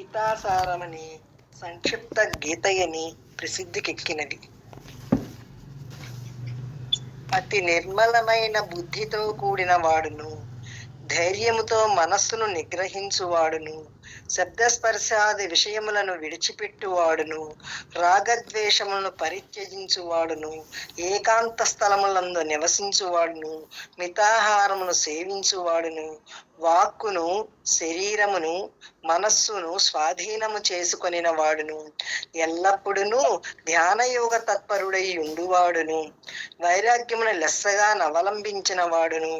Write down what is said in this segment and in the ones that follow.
గీతాసారమని సంక్షిప్త గీతయని ప్రసిద్ధికెక్కినది. అతి నిర్మలమైన బుద్ధితో కూడిన వాడును, ధైర్యముతో మనస్సును నిగ్రహించువాడును, శబ్దస్పర్శాది విషయములను విడిచిపెట్టువాడును, రాగద్వేషములను పరిత్యజించువాడును, ఏకాంత స్థలములందు నివసించువాడును, మితాహారమును సేవించువాడును, వాక్కును శరీరమును మనస్సును స్వాధీనము చేసుకొనిన వాడును, ఎల్లప్పుడూ ధ్యానయోగ తత్పరుడై ఉండువాడును, వైరాగ్యమును లెస్సగా నవలంబించిన వాడును,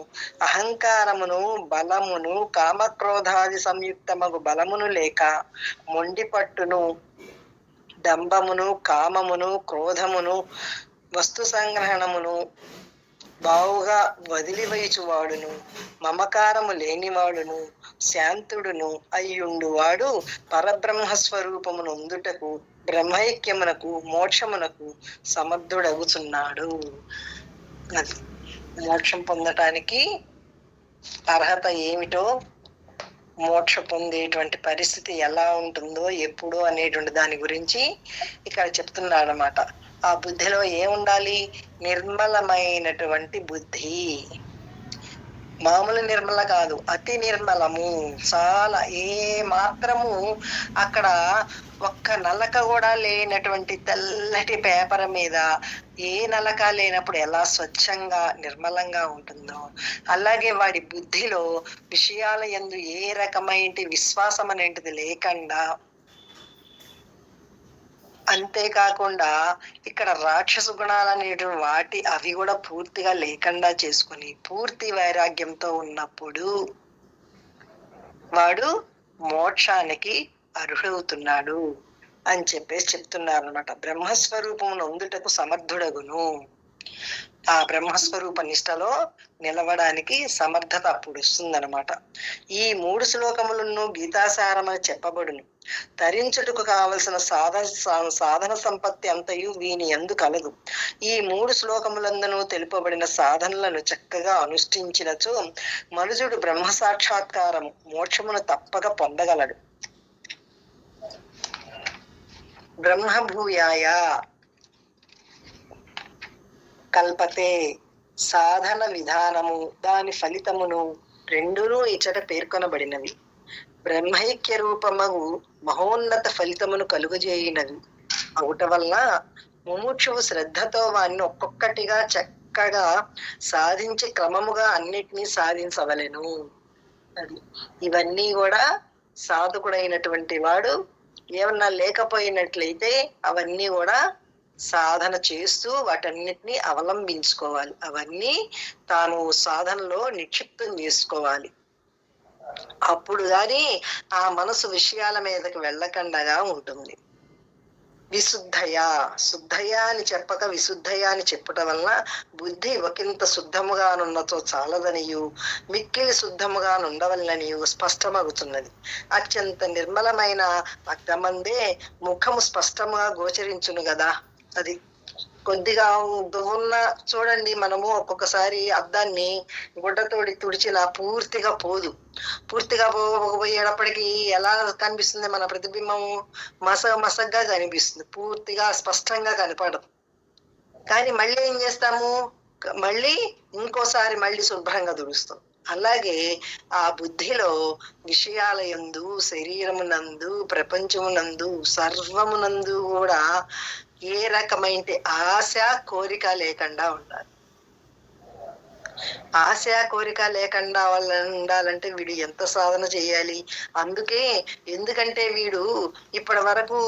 అహంకారమును బలమును కామక్రోధాది సంయుక్తమగు బలమును లేక మొండి పట్టును డంబమును కామమును క్రోధమును వస్తు సంగ్రహణమును బావుగా వదిలివైచువాడును, మమకారము లేనివాడును శాంతుడును అయ్యుండువాడు పరబ్రహ్మస్వరూపమునొందుటకు బ్రహ్మైక్యమునకు మోక్షమునకు సమర్థుడగుచున్నాడు. అది మోక్షం పొందటానికి అర్హత ఏమిటో, మోక్ష పొందేటువంటి పరిస్థితి ఎలా ఉంటుందో ఎప్పుడు అనేటువంటి దాని గురించి ఇక్కడ చెప్తున్నాడు అన్నమాట. ఆ బుద్ధిలో ఏముండాలి? నిర్మలమైనటువంటి బుద్ధి. మామూలు నిర్మల కాదు, అతి నిర్మలము. చాలా ఏ మాత్రము అక్కడ ఒక్క నలక కూడా లేనటువంటి తెల్లటి పేపర్ మీద ఏ నలక లేనప్పుడు ఎలా స్వచ్ఛంగా నిర్మలంగా ఉంటుందో, అలాగే వాడి బుద్ధిలో విషయాల యందు ఏ రకమైన విశ్వాసం అనేటిది లేకుండా, అంతేకాకుండా ఇక్కడ రాక్షస గుణాలు అనేటువంటి వాటి అవి కూడా పూర్తిగా లేకుండా చేసుకుని పూర్తి వైరాగ్యంతో ఉన్నప్పుడు వాడు మోక్షానికి అర్హుడవుతున్నాడు అని చెప్పేసి చెప్తున్నారు అనమాట. బ్రహ్మస్వరూపమును అందుటకు సమర్థుడగును. ఆ బ్రహ్మస్వరూప నిష్టలో నిలవడానికి సమర్థత అప్పుడు వస్తుందన్నమాట. ఈ 3 శ్లోకములను గీతాసారమని చెప్పబడును. తరించుటకు కావలసిన సాధన సంపత్తి అంతయు వీని యందు కలదు. ఈ 3 శ్లోకములందును తెలుపబడిన సాధనలను చక్కగా అనుష్ఠించినచో మనుజుడు బ్రహ్మ సాక్షాత్కారం మోక్షమును తప్పక పొందగలడు. బ్రహ్మభూయాయ కల్పతే సాధన విధానము దాని ఫలితమును రెండును ఇచ్చట పేర్కొనబడినవి. బ్రహ్మైక్య రూపమగు మహోన్నత ఫలితమును కలుగజేయినవి అవుట వల్ల ముముక్షువు శ్రద్ధతో వారిని ఒక్కొక్కటిగా చక్కగా సాధించి క్రమముగా అన్నిటినీ సాధించవలెను. అది ఇవన్నీ కూడా సాధకుడైనటువంటి వాడు ఏమన్నా లేకపోయినట్లయితే అవన్నీ కూడా సాధన చేస్తూ వాటన్నిటిని అవలంబించుకోవాలి. అవన్నీ తాను సాధనలో నిక్షిప్తం చేసుకోవాలి. అప్పుడు గాని ఆ మనసు విషయాల మీదకి వెళ్ళకుండా ఉంటుంది. విశుద్ధయా, శుద్ధయా అని చెప్పక విశుద్ధయా అని చెప్పటం వల్ల బుద్ధి ఒకంత శుద్ధముగానున్నతో చాలదనియు మిక్కిలి శుద్ధముగానుండవలనియు స్పష్టమగుతున్నది. అత్యంత నిర్మలమైన అద్దమందే ముఖము స్పష్టముగా గోచరించును కదా. అది కొద్దిగా దువ్వున్న చూడండి, మనము ఒక్కొక్కసారి అద్దాన్ని గుడ్డతోడి తుడిచినా పూర్తిగా పోదు. పూర్తిగా పోయేటప్పటికి ఎలా కనిపిస్తుంది మన ప్రతిబింబము? మసగ్గా కనిపిస్తుంది, పూర్తిగా స్పష్టంగా కనపడదు. కానీ మళ్ళీ ఏం చేస్తాము? మళ్ళీ ఇంకోసారి మళ్ళీ శుభ్రంగా తుడుస్తాం. అలాగే ఆ బుద్ధిలో విషయాల యందు, శరీరమునందు, ప్రపంచమునందు, సర్వమునందు కూడా ఏ రకమైన ఆశ కోరిక లేకుండా ఉండాలి. ఆశ కోరిక లేకుండా ఉండాలంటే వీడు ఎంత సాధన చేయాలి? ఎందుకంటే వీడు ఇప్పటి వరకు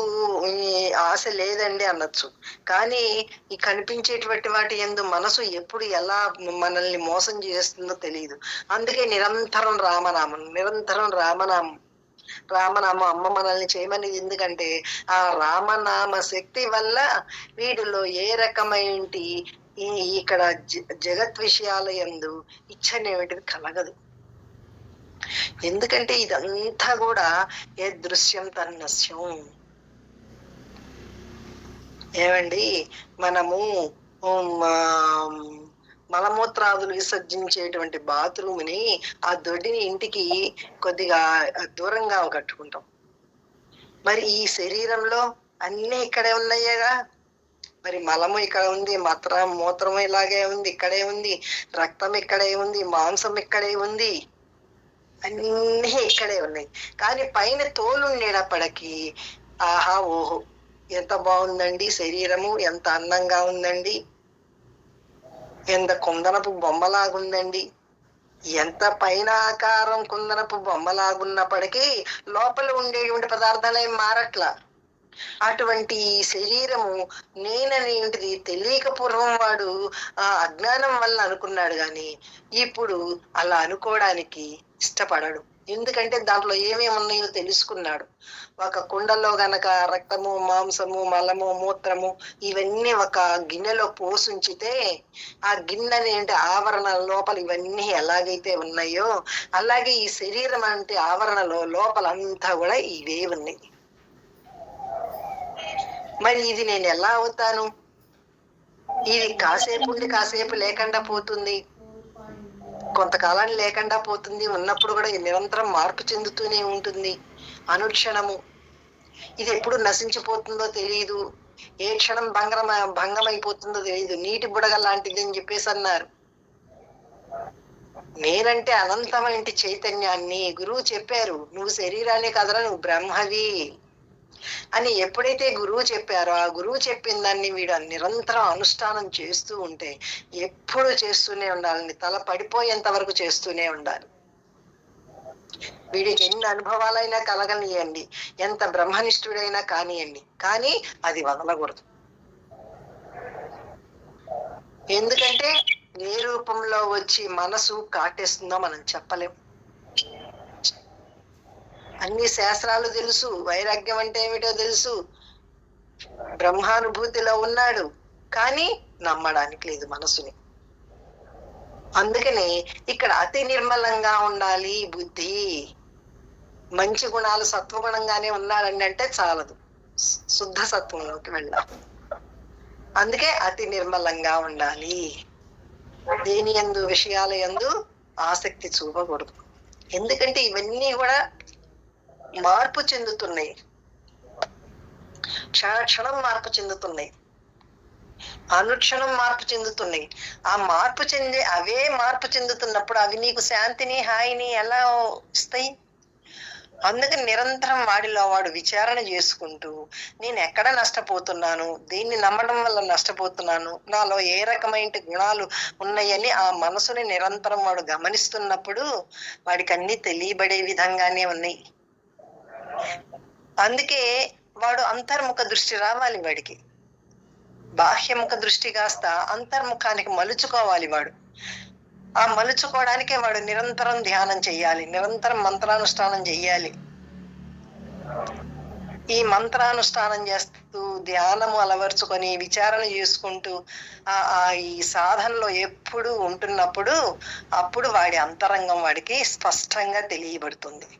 ఆశ లేదండి అనొచ్చు, కానీ ఈ కనిపించేటువంటి వాటి యందు మనసు ఎప్పుడు ఎలా మనల్ని మోసం చేస్తుందో తెలియదు. అందుకే నిరంతరం రామనామం అమ్మ మనల్ని చేయమని. ఎందుకంటే ఆ రామనామ శక్తి వల్ల వీడిలో ఏ రకమైన ఇక్కడ జగత్ విషయాల యందు ఇచ్చనేటిది కలగదు. ఎందుకంటే ఇదంతా కూడా ఏ దృశ్యం తన్నస్యం. ఏమండి, మనము మలమూత్రాదులు విసర్జించేటువంటి బాత్రూమ్ని, ఆ దొడ్డిని ఇంటికి కొద్దిగా దూరంగా కట్టుకుంటాం. మరి ఈ శరీరంలో అన్ని ఇక్కడే ఉన్నాయేగా. మరి మలము ఇక్కడ ఉంది, మూత్రము ఇలాగే ఉంది, ఇక్కడే ఉంది, రక్తం ఇక్కడే ఉంది, మాంసం ఇక్కడే ఉంది, అన్నీ ఇక్కడే ఉన్నాయి. కానీ పైన తోలు ఉండేటప్పటికి ఆహా ఓహో ఎంత బాగుందండి శరీరము, ఎంత అందంగా ఉందండి, ఎంత కుందనపు బొమ్మలాగుందండి. ఎంత పైన ఆకారం కుందనపు బొమ్మలాగున్నప్పటికీ లోపల ఉండేటువంటి పదార్థాలు ఏం మారట్లా. అటువంటి శరీరము నేననేటిది తెలియక పూర్వం వాడు ఆ అజ్ఞానం వల్ల అనుకున్నాడు గాని ఇప్పుడు అలా అనుకోవడానికి ఇష్టపడడు. ఎందుకంటే దాంట్లో ఏమేమి ఉన్నాయో తెలుసుకున్నాడు. ఒక కుండలో గనక రక్తము, మాంసము, మలము, మూత్రము ఇవన్నీ ఒక గిన్నెలో పోసుంచితే ఆ గిన్నె ఏంటి ఆవరణ లోపల ఇవన్నీ ఎలాగైతే ఉన్నాయో అలాగే ఈ శరీరం అంటే ఆవరణలో లోపలంతా కూడా ఇవే ఉన్నాయి. మరి ఇది నేను ఎలా అవుతాను? ఇది కాసేపు ఉండి కాసేపు లేకుండా పోతుంది, కొంతకాలాన్ని లేకుండా పోతుంది, ఉన్నప్పుడు కూడా నిరంతరం మార్పు చెందుతూనే ఉంటుంది అనుక్షణము. ఇది ఎప్పుడు నశించిపోతుందో తెలియదు, ఏ క్షణం భంగమైపోతుందో తెలియదు. నీటి బుడగ లాంటిది అని చెప్పేసి అన్నారు. నేనంటే అనంతమైన చైతన్యాన్ని గురువు చెప్పారు. నువ్వు శరీరాన్ని కదరా, నువ్వు బ్రహ్మవి అని ఎప్పుడైతే గురువు చెప్పారో ఆ గురువు చెప్పిన దాన్ని వీడు నిరంతరం అనుష్ఠానం చేస్తూ ఉంటే ఎప్పుడు చేస్తూనే ఉండాలని, తల పడిపోయేంత వరకు చేస్తూనే ఉండాలి. వీడికి ఎన్ని అనుభవాలైనా కలగనియండి, ఎంత బ్రహ్మనిష్ఠుడైనా కానియండి, కానీ అది వదలకూడదు. ఎందుకంటే ఏ రూపంలో వచ్చి మనసు కాటేస్తుందో మనం చెప్పలేం. అన్ని శాస్త్రాలు తెలుసు, వైరాగ్యం అంటే ఏమిటో తెలుసు, బ్రహ్మానుభూతిలో ఉన్నాడు, కానీ నమ్మడానికి లేదు మనసుని. అందుకని ఇక్కడ అతి నిర్మలంగా ఉండాలి బుద్ధి. మంచి గుణాలు సత్వగుణంగానే ఉన్నాడండి అంటే చాలదు, శుద్ధ సత్వంలోకి వెళ్ళాలి. అందుకే అతి నిర్మలంగా ఉండాలి. దేని యందు విషయాల యందు ఆసక్తి చూపకూడదు. ఎందుకంటే ఇవన్నీ కూడా మార్పు చెందుతున్నాయి, క్షణ క్షణం మార్పు చెందుతున్నాయి, అనుక్షణం మార్పు చెందుతున్నాయి. ఆ అవే మార్పు చెందుతున్నప్పుడు అవి నీకు శాంతిని హాయిని ఎలా ఇస్తాయి? అందుకని నిరంతరం వాడిలో వాడు విచారణ చేసుకుంటూ నేను ఎక్కడ నష్టపోతున్నాను, దీన్ని నమ్మడం వల్ల నష్టపోతున్నాను, నాలో ఏ రకమైన గుణాలు ఉన్నాయని ఆ మనసుని నిరంతరం వాడు గమనిస్తున్నప్పుడు వాడికి అన్ని తెలియబడే విధంగానే ఉన్నాయి. అందుకే వాడు అంతర్ముఖ దృష్టి రావాలి వాడికి. బాహ్యముఖ దృష్టి కాస్త అంతర్ముఖానికి మలుచుకోవాలి వాడు. ఆ మలుచుకోవడానికే వాడు నిరంతరం ధ్యానం చెయ్యాలి, నిరంతరం మంత్రానుష్ఠానం చెయ్యాలి. ఈ మంత్రానుష్ఠానం చేస్తూ ధ్యానము అలవర్చుకొని విచారణ చేసుకుంటూ ఈ సాధనలో ఎప్పుడు ఉంటున్నప్పుడు అప్పుడు వాడి అంతరంగం వాడికి స్పష్టంగా తెలియబడుతుంది.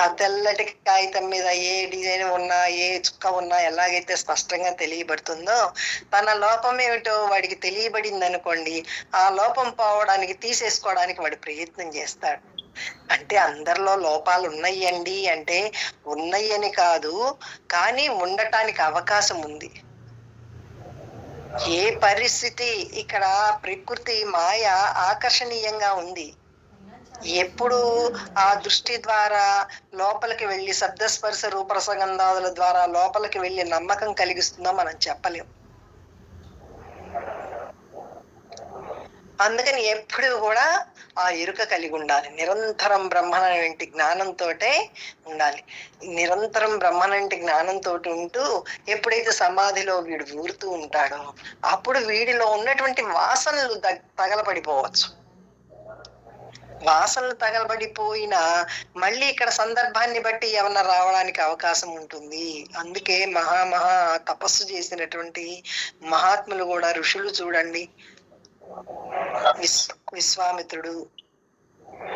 ఆ తెల్లటి కాగితం మీద ఏ డిజైన్ ఉన్నా, ఏ చుక్క ఉన్నా ఎలాగైతే స్పష్టంగా తెలియబడుతుందో తన లోపం ఏమిటో వాడికి తెలియబడింది అనుకోండి, ఆ లోపం పోవడానికి తీసేసుకోవడానికి వాడు ప్రయత్నం చేస్తాడు. అంటే అందరిలో లోపాలు ఉన్నాయండి అంటే ఉన్నాయని కాదు, కానీ ఉండటానికి అవకాశం ఉంది. ఏ పరిస్థితి ఇక్కడ ప్రకృతి మాయ ఆకర్షణీయంగా ఉంది. ఎప్పుడు ఆ దృష్టి ద్వారా లోపలికి వెళ్ళి శబ్దస్పర్శ రూపరసగంధాదుల ద్వారా లోపలికి వెళ్ళి నమ్మకం కలిగిస్తుందో మనం చెప్పలేం. అందుకని ఎప్పుడు కూడా ఆ ఎరుక కలిగి ఉండాలి. నిరంతరం బ్రహ్మనంటి జ్ఞానంతో ఉండాలి. నిరంతరం బ్రహ్మనంటి జ్ఞానంతో ఉంటూ ఎప్పుడైతే సమాధిలో వీడు ఊరుతూ ఉంటాడో అప్పుడు వీడిలో ఉన్నటువంటి వాసనలు తగలపడిపోవచ్చు. వాసనలు తగలబడిపోయినా మళ్ళీ ఇక్కడ సందర్భాన్ని బట్టి ఏమన్నా రావడానికి అవకాశం ఉంటుంది. అందుకే మహా తపస్సు చేసినటువంటి మహాత్ములు కూడా, ఋషులు చూడండి, విశ్వామిత్రుడు,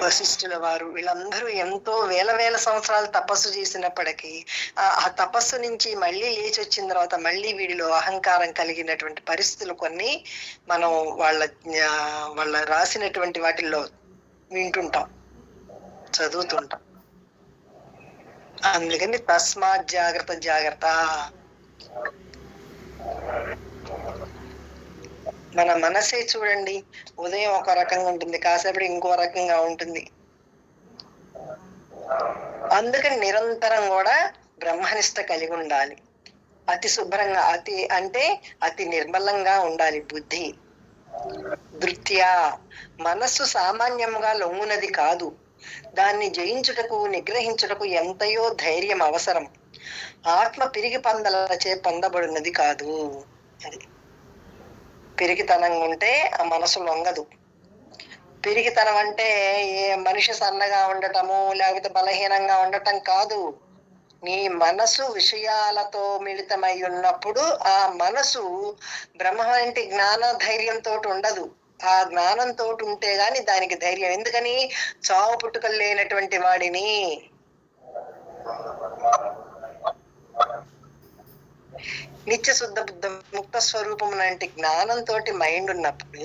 వశిష్ఠుల వారు, వీళ్ళందరూ ఎంతో వేల సంవత్సరాలు తపస్సు చేసినప్పటికీ ఆ తపస్సు నుంచి మళ్ళీ లేచి వచ్చిన తర్వాత మళ్ళీ వీడిలో అహంకారం కలిగినటువంటి పరిస్థితులు కొన్ని మనం వాళ్ళ రాసినటువంటి వాటిల్లో వింటుంటాం, చదువుతుంటాం. అందుకని తస్మాత్ జాగ్రత్త జాగ్రత్త. మన మనసే చూడండి, ఉదయం ఒక రకంగా ఉంటుంది, కాసేపటి ఇంకో రకంగా ఉంటుంది. అందుకని నిరంతరం కూడా బ్రహ్మనిష్ట కలిగి ఉండాలి. అతి శుభ్రంగా, అతి అంటే అతి నిర్మలంగా ఉండాలి బుద్ధి. దృత్యా, మనస్సు సామాన్యంగా లొంగునది కాదు, దాన్ని జయించుటకు నిగ్రహించుటకు ఎంతయో ధైర్యం అవసరం. ఆత్మ పిరిగి పందలచే పొందబడినది కాదు. అది పిరిగితనంగా ఉంటే ఆ మనసు లొంగదు. పిరిగితనం అంటే ఏ మనిషి సన్నగా ఉండటము లేకపోతే బలహీనంగా ఉండటం కాదు. నీ మనసు విషయాలతో మిళితమై ఉన్నప్పుడు ఆ మనసు బ్రహ్మ వంటి జ్ఞాన ధైర్యంతో ఉండదు. ఆ జ్ఞానంతో ఉంటే గాని దానికి ధైర్యం. ఎందుకని? చావు పుట్టుకలు లేనటువంటి వాడిని, నిత్య శుద్ధ బుద్ధ ముక్త స్వరూపం లాంటి జ్ఞానంతో మైండ్ ఉన్నప్పుడు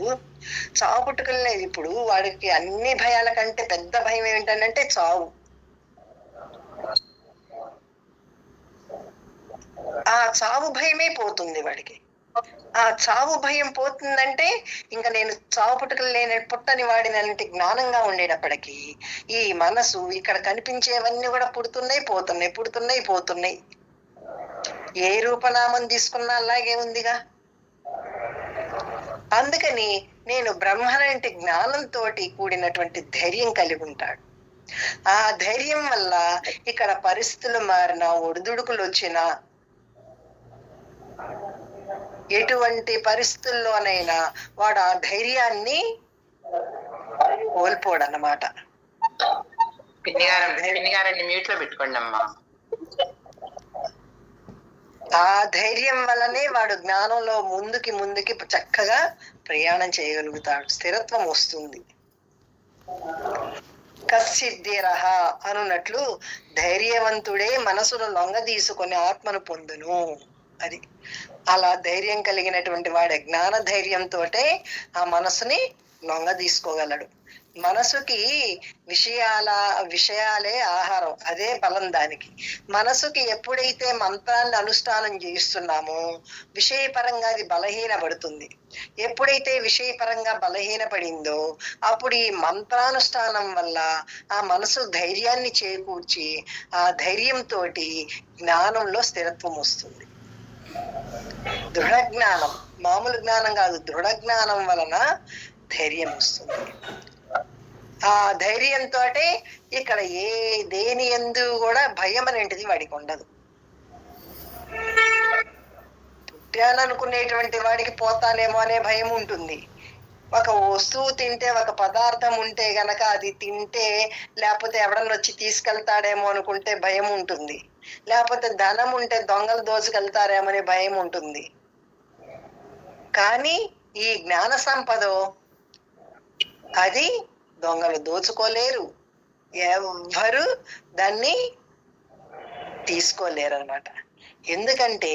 చావు పుట్టుకలు లేదు. ఇప్పుడు వాడికి అన్ని భయాల కంటే పెద్ద భయం ఏంటంటే చావు. ఆ చావు భయమే పోతుంది వాడికి. ఆ చావు భయం పోతుందంటే ఇంకా నేను చావు పుట్టుకలు లేని పుట్టని వాడినంటే జ్ఞానంగా ఉండేటప్పటికీ ఈ మనసు ఇక్కడ కనిపించేవన్నీ కూడా పుడుతున్నాయి పోతున్నాయి, పుడుతున్నాయి పోతున్నాయి. ఏ రూపనామం తీసుకున్నా అలాగే ఉందిగా. అందుకని నేను బ్రహ్మనంటే జ్ఞానంతో కూడినటువంటి ధైర్యం కలిగి ఉంటాడు. ఆ ధైర్యం వల్ల ఇక్కడ పరిస్థితులు మారినా, ఒడిదుడుకులు వచ్చినా, ఎటువంటి పరిస్థితుల్లోనైనా వాడు ఆ ధైర్యాన్ని కోల్పోడన్నమాట. మ్యూట్ లో పెట్టుకోండి అమ్మా. ఆ ధైర్యం వల్లనే వాడు జ్ఞానంలో ముందుకి ముందుకి చక్కగా ప్రయాణం చేయగలుగుతాడు. స్థిరత్వం వస్తుంది. కశ్చిద్ధిరః అనున్నట్లు ధైర్యవంతుడే మనసును లొంగ తీసుకొని ఆత్మను పొందును. అది అలా ధైర్యం కలిగినటువంటి వాడే జ్ఞాన ధైర్యంతో ఆ మనసుని లొంగ తీసుకోగలడు. మనసుకి విషయాలే ఆహారం, అదే బలం దానికి. మనసుకి ఎప్పుడైతే మంత్రాన్ని అనుష్ఠానం చేయిస్తున్నామో విషయపరంగా అది బలహీనపడుతుంది. ఎప్పుడైతే విషయపరంగా బలహీనపడిందో అప్పుడు ఈ మంత్రానుష్ఠానం వల్ల ఆ మనసు ధైర్యాన్ని చేకూర్చి ఆ ధైర్యంతో జ్ఞానంలో స్థిరత్వం వస్తుంది. దృఢ జ్ఞానం, మామూలు జ్ఞానం కాదు, దృఢ జ్ఞానం వలన ధైర్యం వస్తుంది. ఆ ధైర్యంతో ఇక్కడ దేని యందు కూడా భయం అనేటిది వాడికి ఉండదు. పుట్టాననుకునేటువంటి వాడికి పోతానేమో అనే భయం ఉంటుంది. ఒక వస్తువు తింటే, ఒక పదార్థం ఉంటే గనక అది తింటే లేకపోతే ఎవడన్నా వచ్చి తీసుకెళ్తాడేమో అనుకుంటే భయం ఉంటుంది. లేకపోతే ధనం ఉంటే దొంగలు దోచుకెళ్తారేమో అనే భయం ఉంటుంది. కానీ ఈ జ్ఞాన సంపద అది దొంగలు దోచుకోలేరు, ఎవ్వరు దాన్ని తీసుకోలేరు అన్నమాట. ఎందుకంటే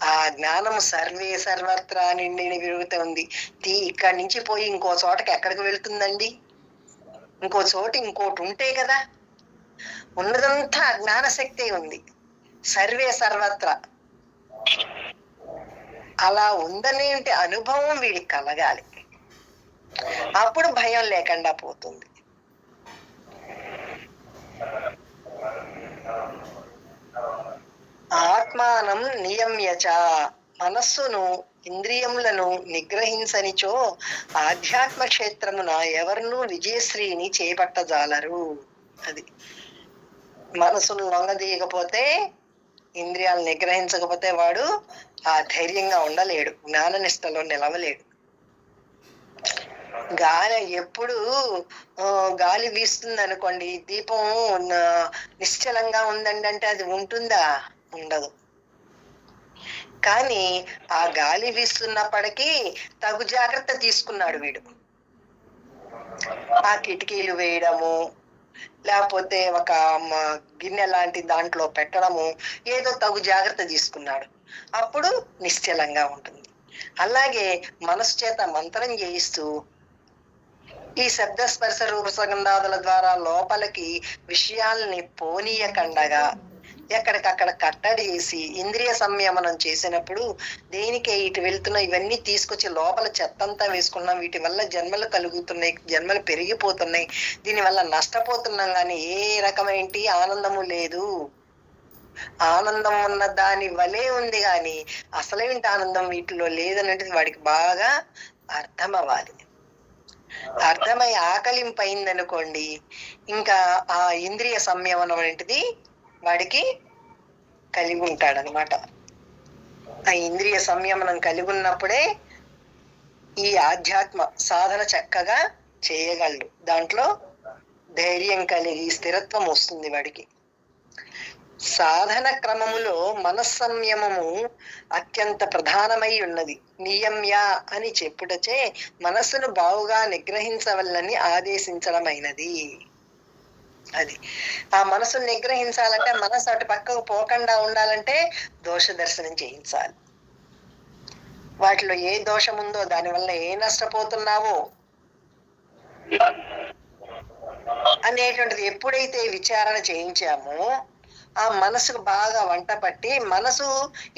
ఆ జ్ఞానం సర్వే సర్వత్రా నిండి విరుగుతుంది. ఇక్కడి నుంచి పోయి ఇంకో చోటకి ఎక్కడికి వెళ్తుందండి? ఇంకో చోట ఇంకోటి ఉంటే కదా. ఉన్నదంతా జ్ఞాన శక్తి ఉంది, సర్వే సర్వత్రా. అలా ఉందనే అనుభవం వీడికి కలగాలి. అప్పుడు భయం లేకుండా పోతుంది. ఆత్మానం నియమ్యచ, మనస్సును ఇంద్రియములను నిగ్రహించనిచో ఆధ్యాత్మ క్షేత్రమున ఎవరినూ విజయశ్రీని చేపట్టజాలరు. అది మనసును లొంగదీయకపోతే, ఇంద్రియాలు నిగ్రహించకపోతే వాడు ఆ ధైర్యంగా ఉండలేడు, జ్ఞాననిష్టలో నిలవలేడు. గాలి ఎప్పుడు గాలి వీస్తుంది అనుకోండి, దీపం నిశ్చలంగా ఉందండి అంటే అది ఉంటుందా? ఉండదు. కానీ ఆ గాలి వీస్తున్నప్పటికీ తగు జాగ్రత్త తీసుకున్నాడు వీడు. ఆ కిటికీలు వేయడము, లేకపోతే ఒక గిన్నె లాంటి దాంట్లో పెట్టడము, ఏదో తగు జాగ్రత్త తీసుకున్నాడు. అప్పుడు నిశ్చలంగా ఉంటుంది. అలాగే మనసు చేత మంత్రం చేయిస్తూ ఈ శబ్ద స్పర్శ రూప సుగంధాదుల ద్వారా లోపలికి విషయాల్ని పోనీయకండగా ఎక్కడికక్కడ కట్టడి చేసి ఇంద్రియ సంయమనం చేసినప్పుడు దేనికే ఇటు వెళ్తున్నా ఇవన్నీ తీసుకొచ్చి లోపల చెత్తంతా వేసుకున్నాం, వీటి వల్ల జన్మలు కలుగుతున్నాయి, జన్మలు పెరిగిపోతున్నాయి, దీనివల్ల నష్టపోతున్నాం, కానీ ఏ రకమేంటి ఆనందము లేదు. ఆనందం ఉన్న దాని వలే ఉంది గాని అసలేంటి ఆనందం వీటిలో లేదన్నది వాడికి బాగా అర్థం అవ్వాలి. అర్థమై ఆకలింపైందనుకోండి, ఇంకా ఆ ఇంద్రియ సంయమనం అనేది వాడికి కలిగి ఉంటాడనమాట. ఆ ఇంద్రియ సంయమనం కలిగి ఉన్నప్పుడే ఈ ఆధ్యాత్మ సాధన చక్కగా చేయగలడు. దాంట్లో ధైర్యం కలిగి స్థిరత్వం వస్తుంది వాడికి. సాధన క్రమములో మనస్సంయమము అత్యంత ప్రధానమై ఉన్నది. నియమ్య అని చెప్పుటచే మనస్సును బావుగా నిగ్రహించవల్లని ఆదేశించడమైనది. అది ఆ మనసును నిగ్రహించాలంటే, మనసు అటు పక్కకు పోకుండా ఉండాలంటే దోష దర్శనం చేయించాలి. వాటిలో ఏ దోషం ఉందో, దానివల్ల ఏ నష్టపోతున్నావో అనేటువంటిది ఎప్పుడైతే విచారణ చేయించామో ఆ మనసుకు బాగా వంట పట్టి మనసు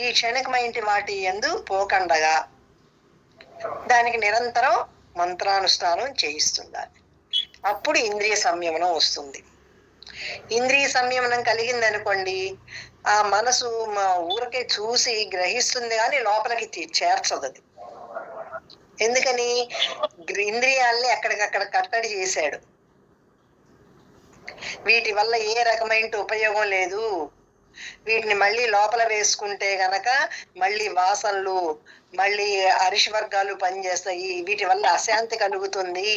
ఈ క్షణికమైన వాటి యందు పోకండగా దానికి నిరంతరం మంత్రానుష్ఠానం చేయిస్తుండాలి. అప్పుడు ఇంద్రియ సంయమనం వస్తుంది. ఇంద్రియ సంయమనం కలిగింది అనుకోండి, ఆ మనసు ఊరికే చూసి గ్రహిస్తుంది కానీ లోపలికి చేర్చదు. అది ఎందుకని? ఇంద్రియాల్ని ఎక్కడికక్కడ కట్టడి చేశాడు. వీటి వల్ల ఏ రకమైన ఉపయోగం లేదు, వీటిని మళ్ళీ లోపల వేసుకుంటే గనక మళ్ళీ వాసనలు, మళ్ళీ అరిషవర్గాలు పనిచేస్తాయి, వీటి వల్ల అశాంతి కలుగుతుంది.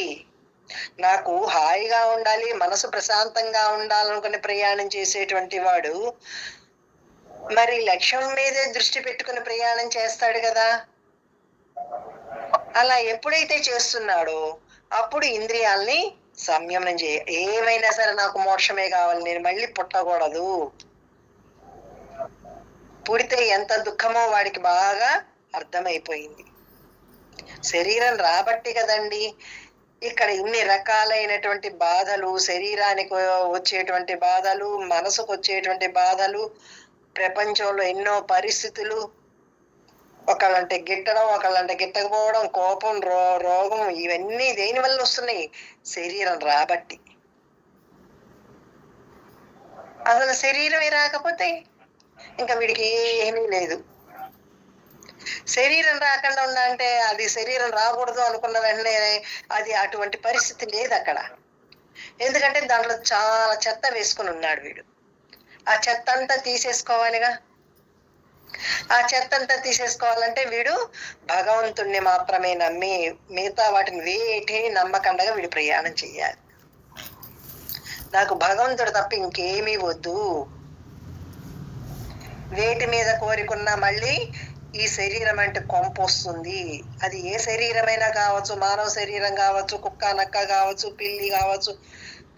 నాకు హాయిగా ఉండాలి, మనసు ప్రశాంతంగా ఉండాలనుకుని ప్రయాణం చేసేటువంటి వాడు మరి లక్ష్యం మీదే దృష్టి పెట్టుకుని ప్రయాణం చేస్తాడు కదా. అలా ఎప్పుడైతే చేస్తున్నాడో అప్పుడు ఇంద్రియాల్ని సంయమనం చేయ. ఏమైనా సరే నాకు మోక్షమే కావాలి, నేను మళ్ళీ పుట్టకూడదు. పుడితే ఎంత దుఃఖమో వాడికి బాగా అర్థమైపోయింది. శరీరం రాబట్టి కదండి ఇక్కడ ఇన్ని రకాలైనటువంటి బాధలు, శరీరానికి వచ్చేటువంటి బాధలు, మనసుకు వచ్చేటువంటి బాధలు, ప్రపంచంలో ఎన్నో పరిస్థితులు, ఒకళ్ళంటే గిట్టడం, ఒకళ్ళంటే గిట్టకపోవడం, కోపం, రోగం, ఇవన్నీ దేని వల్ల వస్తున్నాయి? శరీరం రాబట్టి. అసలు శరీరమే రాకపోతే ఇంకా వీడికి ఏమీ లేదు. శరీరం రాకుండా ఉండాలంటే అది శరీరం రాకూడదు అనుకున్న వెంటనే అది అటువంటి పరిస్థితి లేదు అక్కడ. ఎందుకంటే దాంట్లో చాలా చెత్త వేసుకుని ఉన్నాడు వీడు. ఆ చెత్త అంతా తీసేసుకోవాలిగా. ఆ చెత్త అంతా తీసేసుకోవాలంటే వీడు భగవంతుణ్ణి మాత్రమే నమ్మి మిగతా వాటిని వేటిని నమ్మకంగా వీడు ప్రయాణం చెయ్యాలి. నాకు భగవంతుడు తప్ప ఇంకేమీ వద్దు. వేటి మీద కోరికున్నా మళ్ళీ ఈ శరీరం అంటే కొంప వస్తుంది. అది ఏ శరీరమైనా కావచ్చు, మానవ శరీరం కావచ్చు, కుక్క నక్క కావచ్చు, పిల్లి కావచ్చు,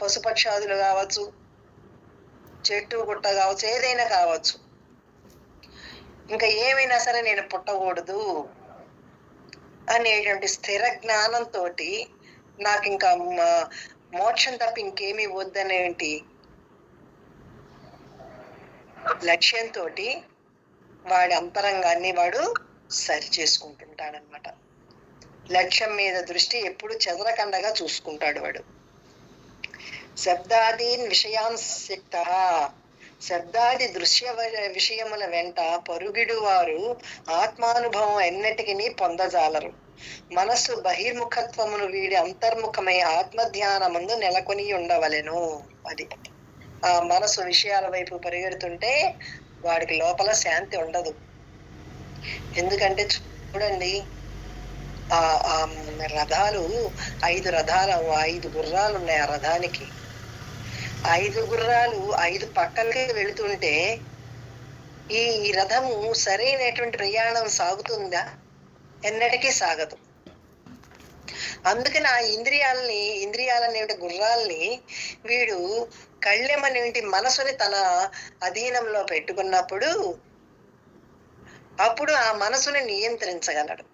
పశుపక్షాదులు కావచ్చు, చెట్టు గుట్ట కావచ్చు, ఏదైనా కావచ్చు. ఇంకా ఏమైనా సరే నేను పుట్టకూడదు అనేటువంటి స్థిర జ్ఞానంతో నాకు ఇంకా మోక్షం తప్ప ఇంకేమీ వద్దనేటి లక్ష్యంతో వాడి అంతరంగాన్ని వాడు సరి చేసుకుంటుంటాడనమాట. లక్ష్యం మీద దృష్టి ఎప్పుడు చెదరకండగా చూసుకుంటాడు వాడు. శబ్దాదీన్ విషయాంసిక్త, శబ్దాది దృశ్య విషయముల వెంట పరుగిడు వారు ఆత్మానుభవం ఎన్నటికి పొందజాలరు. మనస్సు బహిర్ముఖత్వమును వీడి అంతర్ముఖమై ఆత్మధ్యానమందు నెలకొని ఉండవలెను. అది ఆ మనసు విషయాల వైపు పరిగెడుతుంటే వాడికి లోపల శాంతి ఉండదు. ఎందుకంటే చూడండి, ఆ రథాలు 5 రథాలు, 5 గుర్రాలు ఉన్నాయి. ఆ రథానికి 5 గుర్రాలు 5 పక్కలకి వెళుతుంటే ఈ రథము సరైనటువంటి ప్రయాణం సాగుతుందా? ఎన్నటికీ సాగదు. అందుకని ఆ ఇంద్రియాలనేటి గుర్రాల్ని వీడు కళ్ళెమనేటి మనసుని తన అధీనంలో పెట్టుకున్నప్పుడు అప్పుడు ఆ మనసుని నియంత్రించగలడు.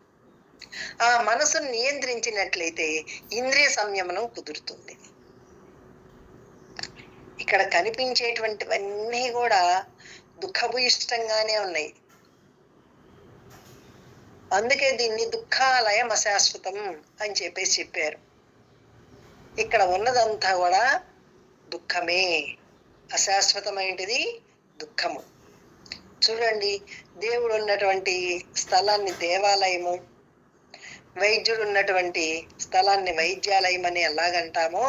ఆ మనసును నియంత్రించినట్లయితే ఇంద్రియ సంయమనం కుదురుతుంది. ఇక్కడ కనిపించేటువంటివన్నీ కూడా దుఃఖభూయిష్టంగానే ఉన్నాయి. అందుకే దీన్ని దుఃఖాలయం అశాశ్వతం అని చెప్పారు. ఇక్కడ ఉన్నదంతా కూడా దుఃఖమే, అశాశ్వతమైనది దుఃఖము. చూడండి, దేవుడు ఉన్నటువంటి స్థలాన్ని దేవాలయము, వైద్యుడు ఉన్నటువంటి స్థలాన్ని వైద్యాలయం అని ఎలాగంటామో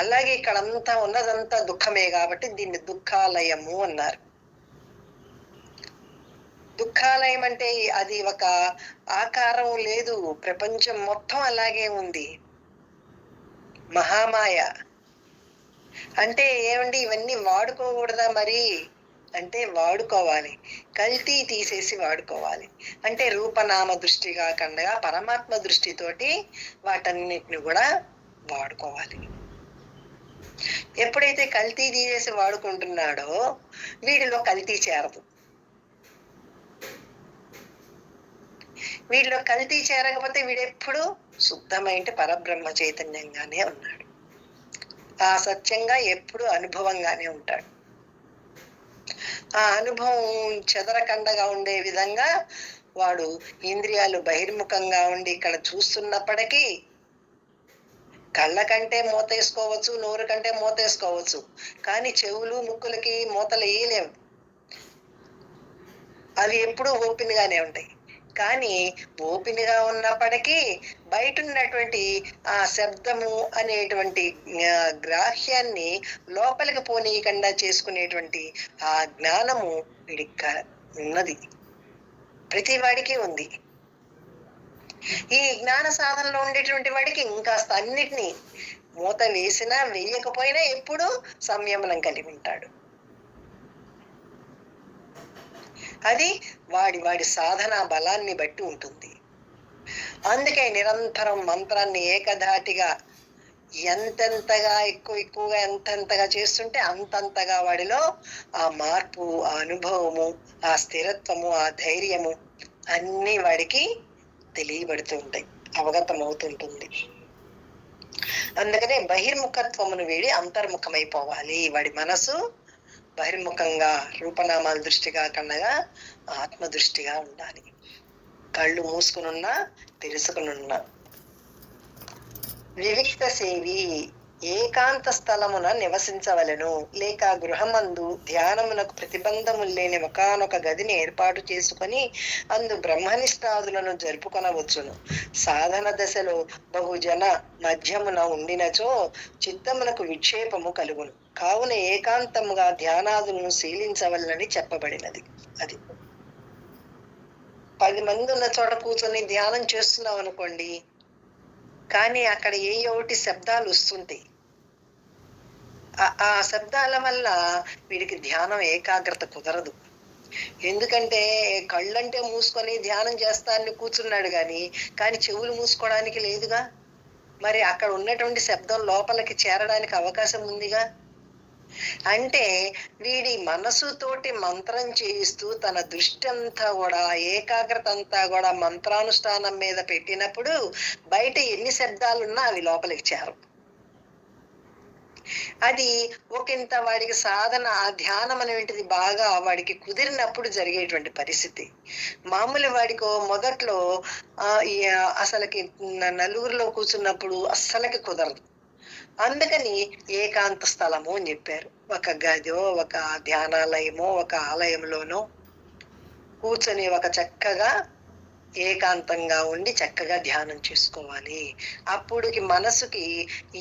అలాగే ఇక్కడంతా ఉన్నదంతా దుఃఖమే కాబట్టి దీన్ని దుఃఖాలయము అన్నారు. దుఃఖాలయం అంటే అది ఒక ఆకారం లేదు, ప్రపంచం మొత్తం అలాగే ఉంది. మహామాయ అంటే ఏమండి, ఇవన్నీ వాడుకోకూడదా మరి అంటే వాడుకోవాలి, కల్తీ తీసేసి వాడుకోవాలి. అంటే రూపనామ దృష్టి కాకుండా పరమాత్మ దృష్టితోటి వాటన్నిటిని కూడా వాడుకోవాలి. ఎప్పుడైతే కల్తీ తీసేసి వాడుకుంటున్నాడో వీడిలో కల్తీ చేరదు. వీడిలో కల్తీ చేరకపోతే వీడెప్పుడు శుద్ధమైన పరబ్రహ్మ చైతన్యంగానే ఉన్నాడు. ఆ సత్యంగా ఎప్పుడు అనుభవంగానే ఉంటాడు. ఆ అనుభవం చెదరకండగా ఉండే విధంగా వాడు ఇంద్రియాలు బహిర్ముఖంగా ఉండి ఇక్కడ చూస్తున్నప్పటికీ కళ్ళ కంటే మూతేసుకోవచ్చు, నోరు కంటే మూతేసుకోవచ్చు, కానీ చెవులు ముక్కులకి మూతలు వేయలేవు. అవి ఎప్పుడూ ఓపెన్ గానే ఉంటాయి. కానీ ఓపెన్ గా ఉన్నప్పటికీ బయట ఉన్నటువంటి ఆ శబ్దము అనేటువంటి గ్రాహ్యాన్ని లోపలికి పోనీయకుండా చేసుకునేటువంటి ఆ జ్ఞానము వీడికి ఉన్నది, ప్రతి వాడికి ఉంది. ఈ జ్ఞాన సాధనలో ఉండేటువంటి వాడికి ఇంకాస్త అన్నిటినీ మూత వేసినా వేయకపోయినా ఎప్పుడూ సంయమనం కలిగి ఉంటాడు. అది వాడి సాధనా బలాన్ని బట్టి ఉంటుంది. అందుకే నిరంతరం మంత్రాన్ని ఏకధాటిగా ఎంతెంతగా ఎక్కువగా ఎంతెంతగా చేస్తుంటే అంతంతగా వాడిలో ఆ మార్పు, ఆ అనుభవము, ఆ స్థిరత్వము, ఆ ధైర్యము అన్నీ వాడికి తెలియబడుతూ ఉంటాయి, అవగతం అవుతుంటుంది. అందుకనే బహిర్ముఖత్వమును వీడి అంతర్ముఖమైపోవాలి. వాడి మనసు బహిర్ముఖంగా రూపనామాల దృష్టి కాకుండా ఆత్మ దృష్టిగా ఉండాలి. కళ్ళు మూసుకునున్నా తెలుసుకునున్నా. వివిక్త సేవి ఏకాంత స్థలమున నివసించవలను, లేక గృహమందు ధ్యానమునకు ప్రతిబంధములు లేని ఒకానొక గదిని ఏర్పాటు చేసుకొని అందు బ్రహ్మనిష్టాదులను జరుపుకొనవచ్చును. సాధన దశలో బహుజన మధ్యమున ఉండినచో చిత్తమునకు విక్షేపము కలుగును. కావున ఏకాంతముగా ధ్యానాదులను శీలించవలనని చెప్పబడినది. అది 10 మంది ఉన్న చోట కూర్చొని ధ్యానం చేస్తున్నాం అనుకోండి, కానీ అక్కడ ఏ ఒకటి శబ్దాలు వస్తుంటాయి. ఆ శబ్దాల వల్ల వీడికి ధ్యానం ఏకాగ్రత కుదరదు. ఎందుకంటే కళ్ళంటే మూసుకొని ధ్యానం చేస్తానని కూర్చున్నాడు కానీ చెవులు మూసుకోవడానికి లేదుగా. మరి అక్కడ ఉన్నటువంటి శబ్దం లోపలికి చేరడానికి అవకాశం ఉందిగా. అంటే వీడి మనసుతోటి మంత్రం చేయిస్తూ తన దృష్టి అంతా కూడా, ఏకాగ్రత అంతా కూడా మంత్రానుష్ఠానం మీద పెట్టినప్పుడు బయట ఎన్ని శబ్దాలున్నా అవి లోపలికి చేరవు. అది ఒకంత వాడికి సాధన, ఆ ధ్యానం అనేటువంటిది బాగా వాడికి కుదిరినప్పుడు జరిగేటువంటి పరిస్థితి. మామూలు వాడికో మొదట్లో అసలుకి నలుగురిలో కూర్చున్నప్పుడు అస్సలకి కుదరదు. అందుకని ఏకాంత స్థలము అని చెప్పారు. ఒక గదో, ఒక ధ్యానాలయమో, ఒక ఆలయంలోనో కూర్చొని ఒక చక్కగా ఏకాంతంగా ఉండి చక్కగా ధ్యానం చేసుకోవాలి. అప్పుడుకి మనసుకి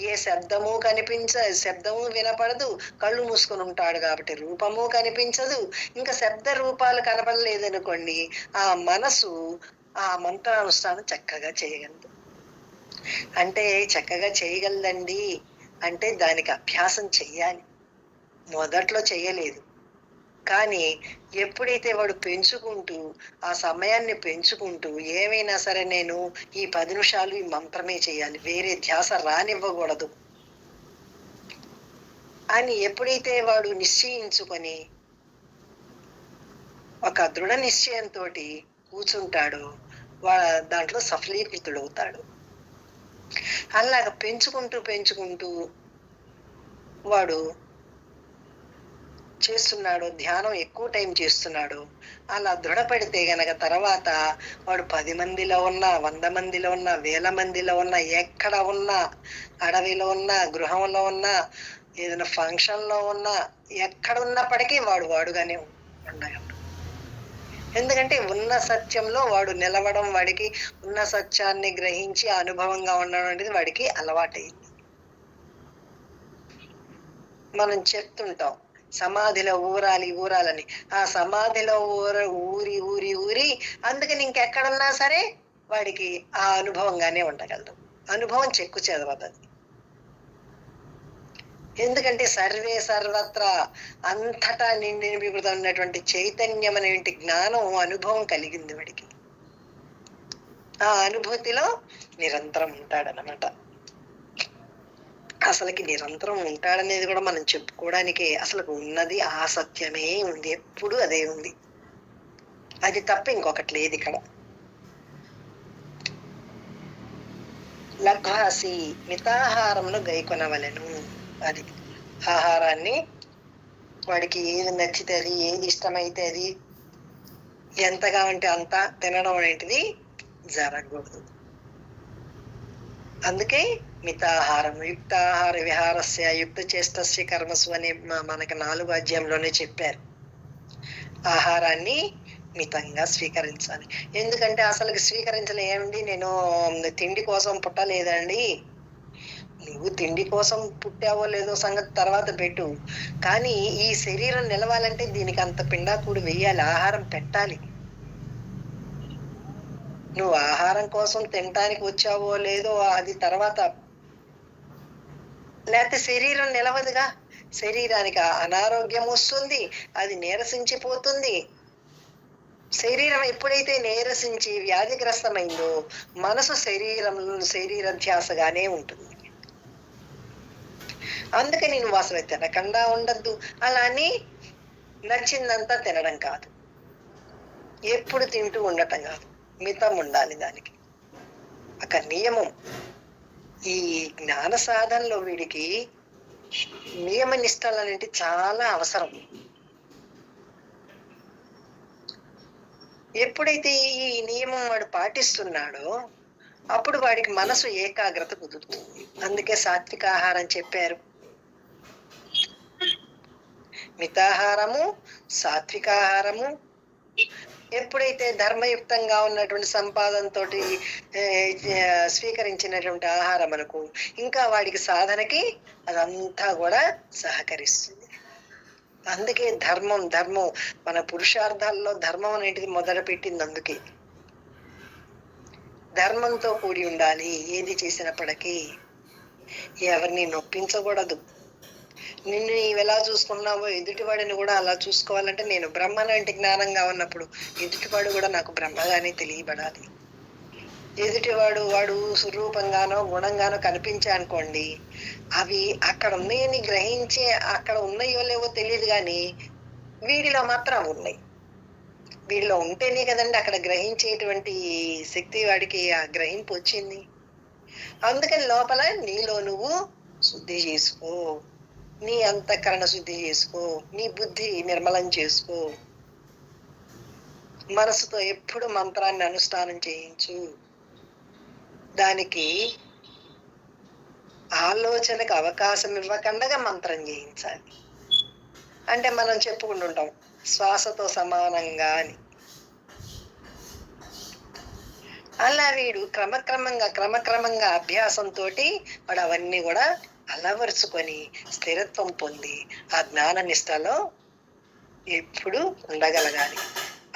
ఏ శబ్దము శబ్దము వినపడదు, కళ్ళు మూసుకొని ఉంటాడు కాబట్టి రూపము కనిపించదు. ఇంకా శబ్ద రూపాలు కనపడలేదనుకోండి, ఆ మనసు ఆ మంత్రానుష్ఠానం చక్కగా చేయగలదు. అంటే చక్కగా చేయగలదండి అంటే దానికి అభ్యాసం చెయ్యాలి. మొదట్లో చెయ్యలేదు, కానీ ఎప్పుడైతే వాడు పెంచుకుంటూ ఆ సమయాన్ని పెంచుకుంటూ ఏమైనా సరే నేను ఈ 10 నిమిషాలు ఈ మంత్రమే చేయాలి, వేరే ధ్యాస రానివ్వకూడదు అని ఎప్పుడైతే వాడు నిశ్చయించుకొని ఒక దృఢ నిశ్చయంతో కూర్చుంటాడో దాంట్లో సఫలీకృతుడవుతాడు. అలాగ పెంచుకుంటూ వాడు చేస్తున్నాడు, ధ్యానం ఎక్కువ టైం చేస్తున్నాడు, అలా దృఢపడితే గనక తర్వాత వాడు 10 మందిలో ఉన్నా, 100 మందిలో ఉన్నా, 1000 మందిలో ఉన్నా, ఎక్కడ ఉన్నా, అడవిలో ఉన్నా, గృహంలో ఉన్నా, ఏదైనా ఫంక్షన్ లో ఉన్నా, ఎక్కడ ఉన్నప్పటికీ వాడు వాడుగానే ఉండగలడు. ఎందుకంటే ఉన్న సత్యంలో వాడు నిలవడం, వాడికి ఉన్న సత్యాన్ని గ్రహించి అనుభవంగా ఉండడం అనేది వాడికి అలవాటైంది. మనం చెప్తుంటాం సమాధిలో ఊరాలి ఊరాలని. ఆ సమాధిలో ఊరి ఊరి ఊరి అందుకని ఇంకెక్కడున్నా సరే వాడికి ఆ అనుభవంగానే ఉండగలదు. అనుభవం చెక్కు చెదరదు. ఎందుకంటే సర్వే సర్వత్రా అంతటా నిండి ఉన్నటువంటి చైతన్యం అనేటువంటి జ్ఞానం అనుభవం కలిగింది వాడికి. ఆ అనుభూతిలో నిరంతరం ఉంటాడనమాట. అసలుకి నిరంతరం ఉంటాడనేది కూడా మనం చెప్పుకోవడానికి అసలు ఉన్నది ఆ సత్యమే ఉంది, ఎప్పుడు అదే ఉంది. అది తప్ప ఇంకొకటి లేదు ఇక్కడ. లఘ్వాసి మితాహారంలో గైకొనవలెను. అది ఆహారాన్ని వాడికి ఏది నచ్చితే అది, ఏది ఇష్టమైతే అది, ఎంతగా ఉంటే అంత తినడం అనేటిది జరగకూడదు. అందుకే మితాహారం యుక్తాహార విహారస్య యుక్త చేష్టస్య కర్మసు అని మనకి 4వ అధ్యాయంలోనే చెప్పారు. ఆహారాన్ని మితంగా స్వీకరించాలి. ఎందుకంటే అసలు స్వీకరించలే ఏమండి, నేను తిండి కోసం పుట్టలేదండి. నువ్వు తిండి కోసం పుట్టావో లేదో సంగతి తర్వాత పెట్టు, కానీ ఈ శరీరం నిలవాలంటే దీనికి అంత పిండాకుడు వెయ్యాలి, ఆహారం పెట్టాలి. నువ్వు ఆహారం కోసం తినటానికి వచ్చావో లేదో అది తర్వాత. లేకపోతే శరీరం నిలవదుగా. శరీరానికి అనారోగ్యం వస్తుంది, అది నీరసించిపోతుంది. శరీరం ఎప్పుడైతే నీరసించి వ్యాధిగ్రస్తమైందో మనసు శరీర ధ్యాసగానే ఉంటుంది. అందుకని నువ్వు అసలు తినకుండా ఉండద్దు. అలా అని నచ్చిందంతా తినడం కాదు, ఎప్పుడు తింటూ ఉండటం కాదు, మితం ఉండాలి దానికి. ఒక నియమం. ఈ జ్ఞాన సాధనలో వీడికి నియమ నిష్టలు అనేవి చాలా అవసరం. ఎప్పుడైతే ఈ నియమం వాడు పాటిస్తున్నాడో అప్పుడు వాడికి మనసు ఏకాగ్రత కుదురుతుంది. అందుకే సాత్విక ఆహారం చెప్పారు. మితాహారము, సాత్వికాహారము. ఎప్పుడైతే ధర్మయుక్తంగా ఉన్నటువంటి సంపాదనతో స్వీకరించినటువంటి ఆహారం మనకు ఇంకా వాడికి సాధనకి అదంతా కూడా సహకరిస్తుంది. అందుకే ధర్మం మన పురుషార్థాల్లో ధర్మం అనేటిది మొదలు పెట్టింది. అందుకే ధర్మంతో కూడి ఉండాలి. ఏది చేసినప్పటికీ ఎవరిని నొప్పించకూడదు. నిన్ను నీవెలా చూసుకున్నావో ఎదుటివాడిని కూడా అలా చూసుకోవాలంటే నేను బ్రహ్మ లాంటి జ్ఞానంగా ఉన్నప్పుడు ఎదుటివాడు కూడా నాకు బ్రహ్మగానే తెలియబడాలి. ఎదుటివాడు వాడు స్వరూపంగానో గుణంగానో కనిపించా అనుకోండి, అవి అక్కడ ఉన్నాయని గ్రహించే, అక్కడ ఉన్నాయో లేవో తెలియదు కానీ వీడిలో మాత్రం ఉన్నాయి. వీడిలో ఉంటేనే కదండి అక్కడ గ్రహించేటువంటి శక్తి వాడికి ఆ గ్రహింపు వచ్చింది. అందుకని లోపల నీలో నువ్వు శుద్ధి చేసుకో, నీ అంతఃకరణ శుద్ధి చేసుకో, నీ బుద్ధి నిర్మలం చేసుకో, మనసుతో ఎప్పుడు మంత్రాన్ని అనుష్ఠానం చేయించు. దానికి ఆలోచనకు అవకాశం ఇవ్వకుండా మంత్రం చేయించాలి. అంటే మనం చెప్పుకుంటుంటాం శ్వాసతో సమానంగా అని. అలా వీడు క్రమక్రమంగా అభ్యాసంతో వాడు అవన్నీ కూడా అలవరుచుకొని స్థిరత్వం పొంది ఆ జ్ఞాన నిష్టలో ఎప్పుడు ఉండగలగాలి.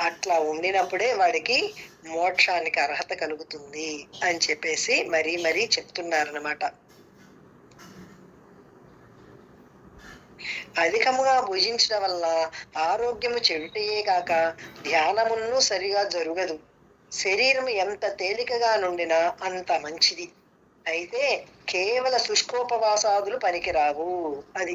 అట్లా ఉండినప్పుడే వాడికి మోక్షానికి అర్హత కలుగుతుంది అని చెప్పేసి మరీ చెప్తున్నారన్నమాట. అధికముగా భుజించడం వల్ల ఆరోగ్యము చెవిటయే కాక ధ్యానమును సరిగా జరుగదు. శరీరం ఎంత తేలికగా నుండినా అంత మంచిది. అయితే కేవల శుష్కోపవాసాదులు పనికిరావు. అది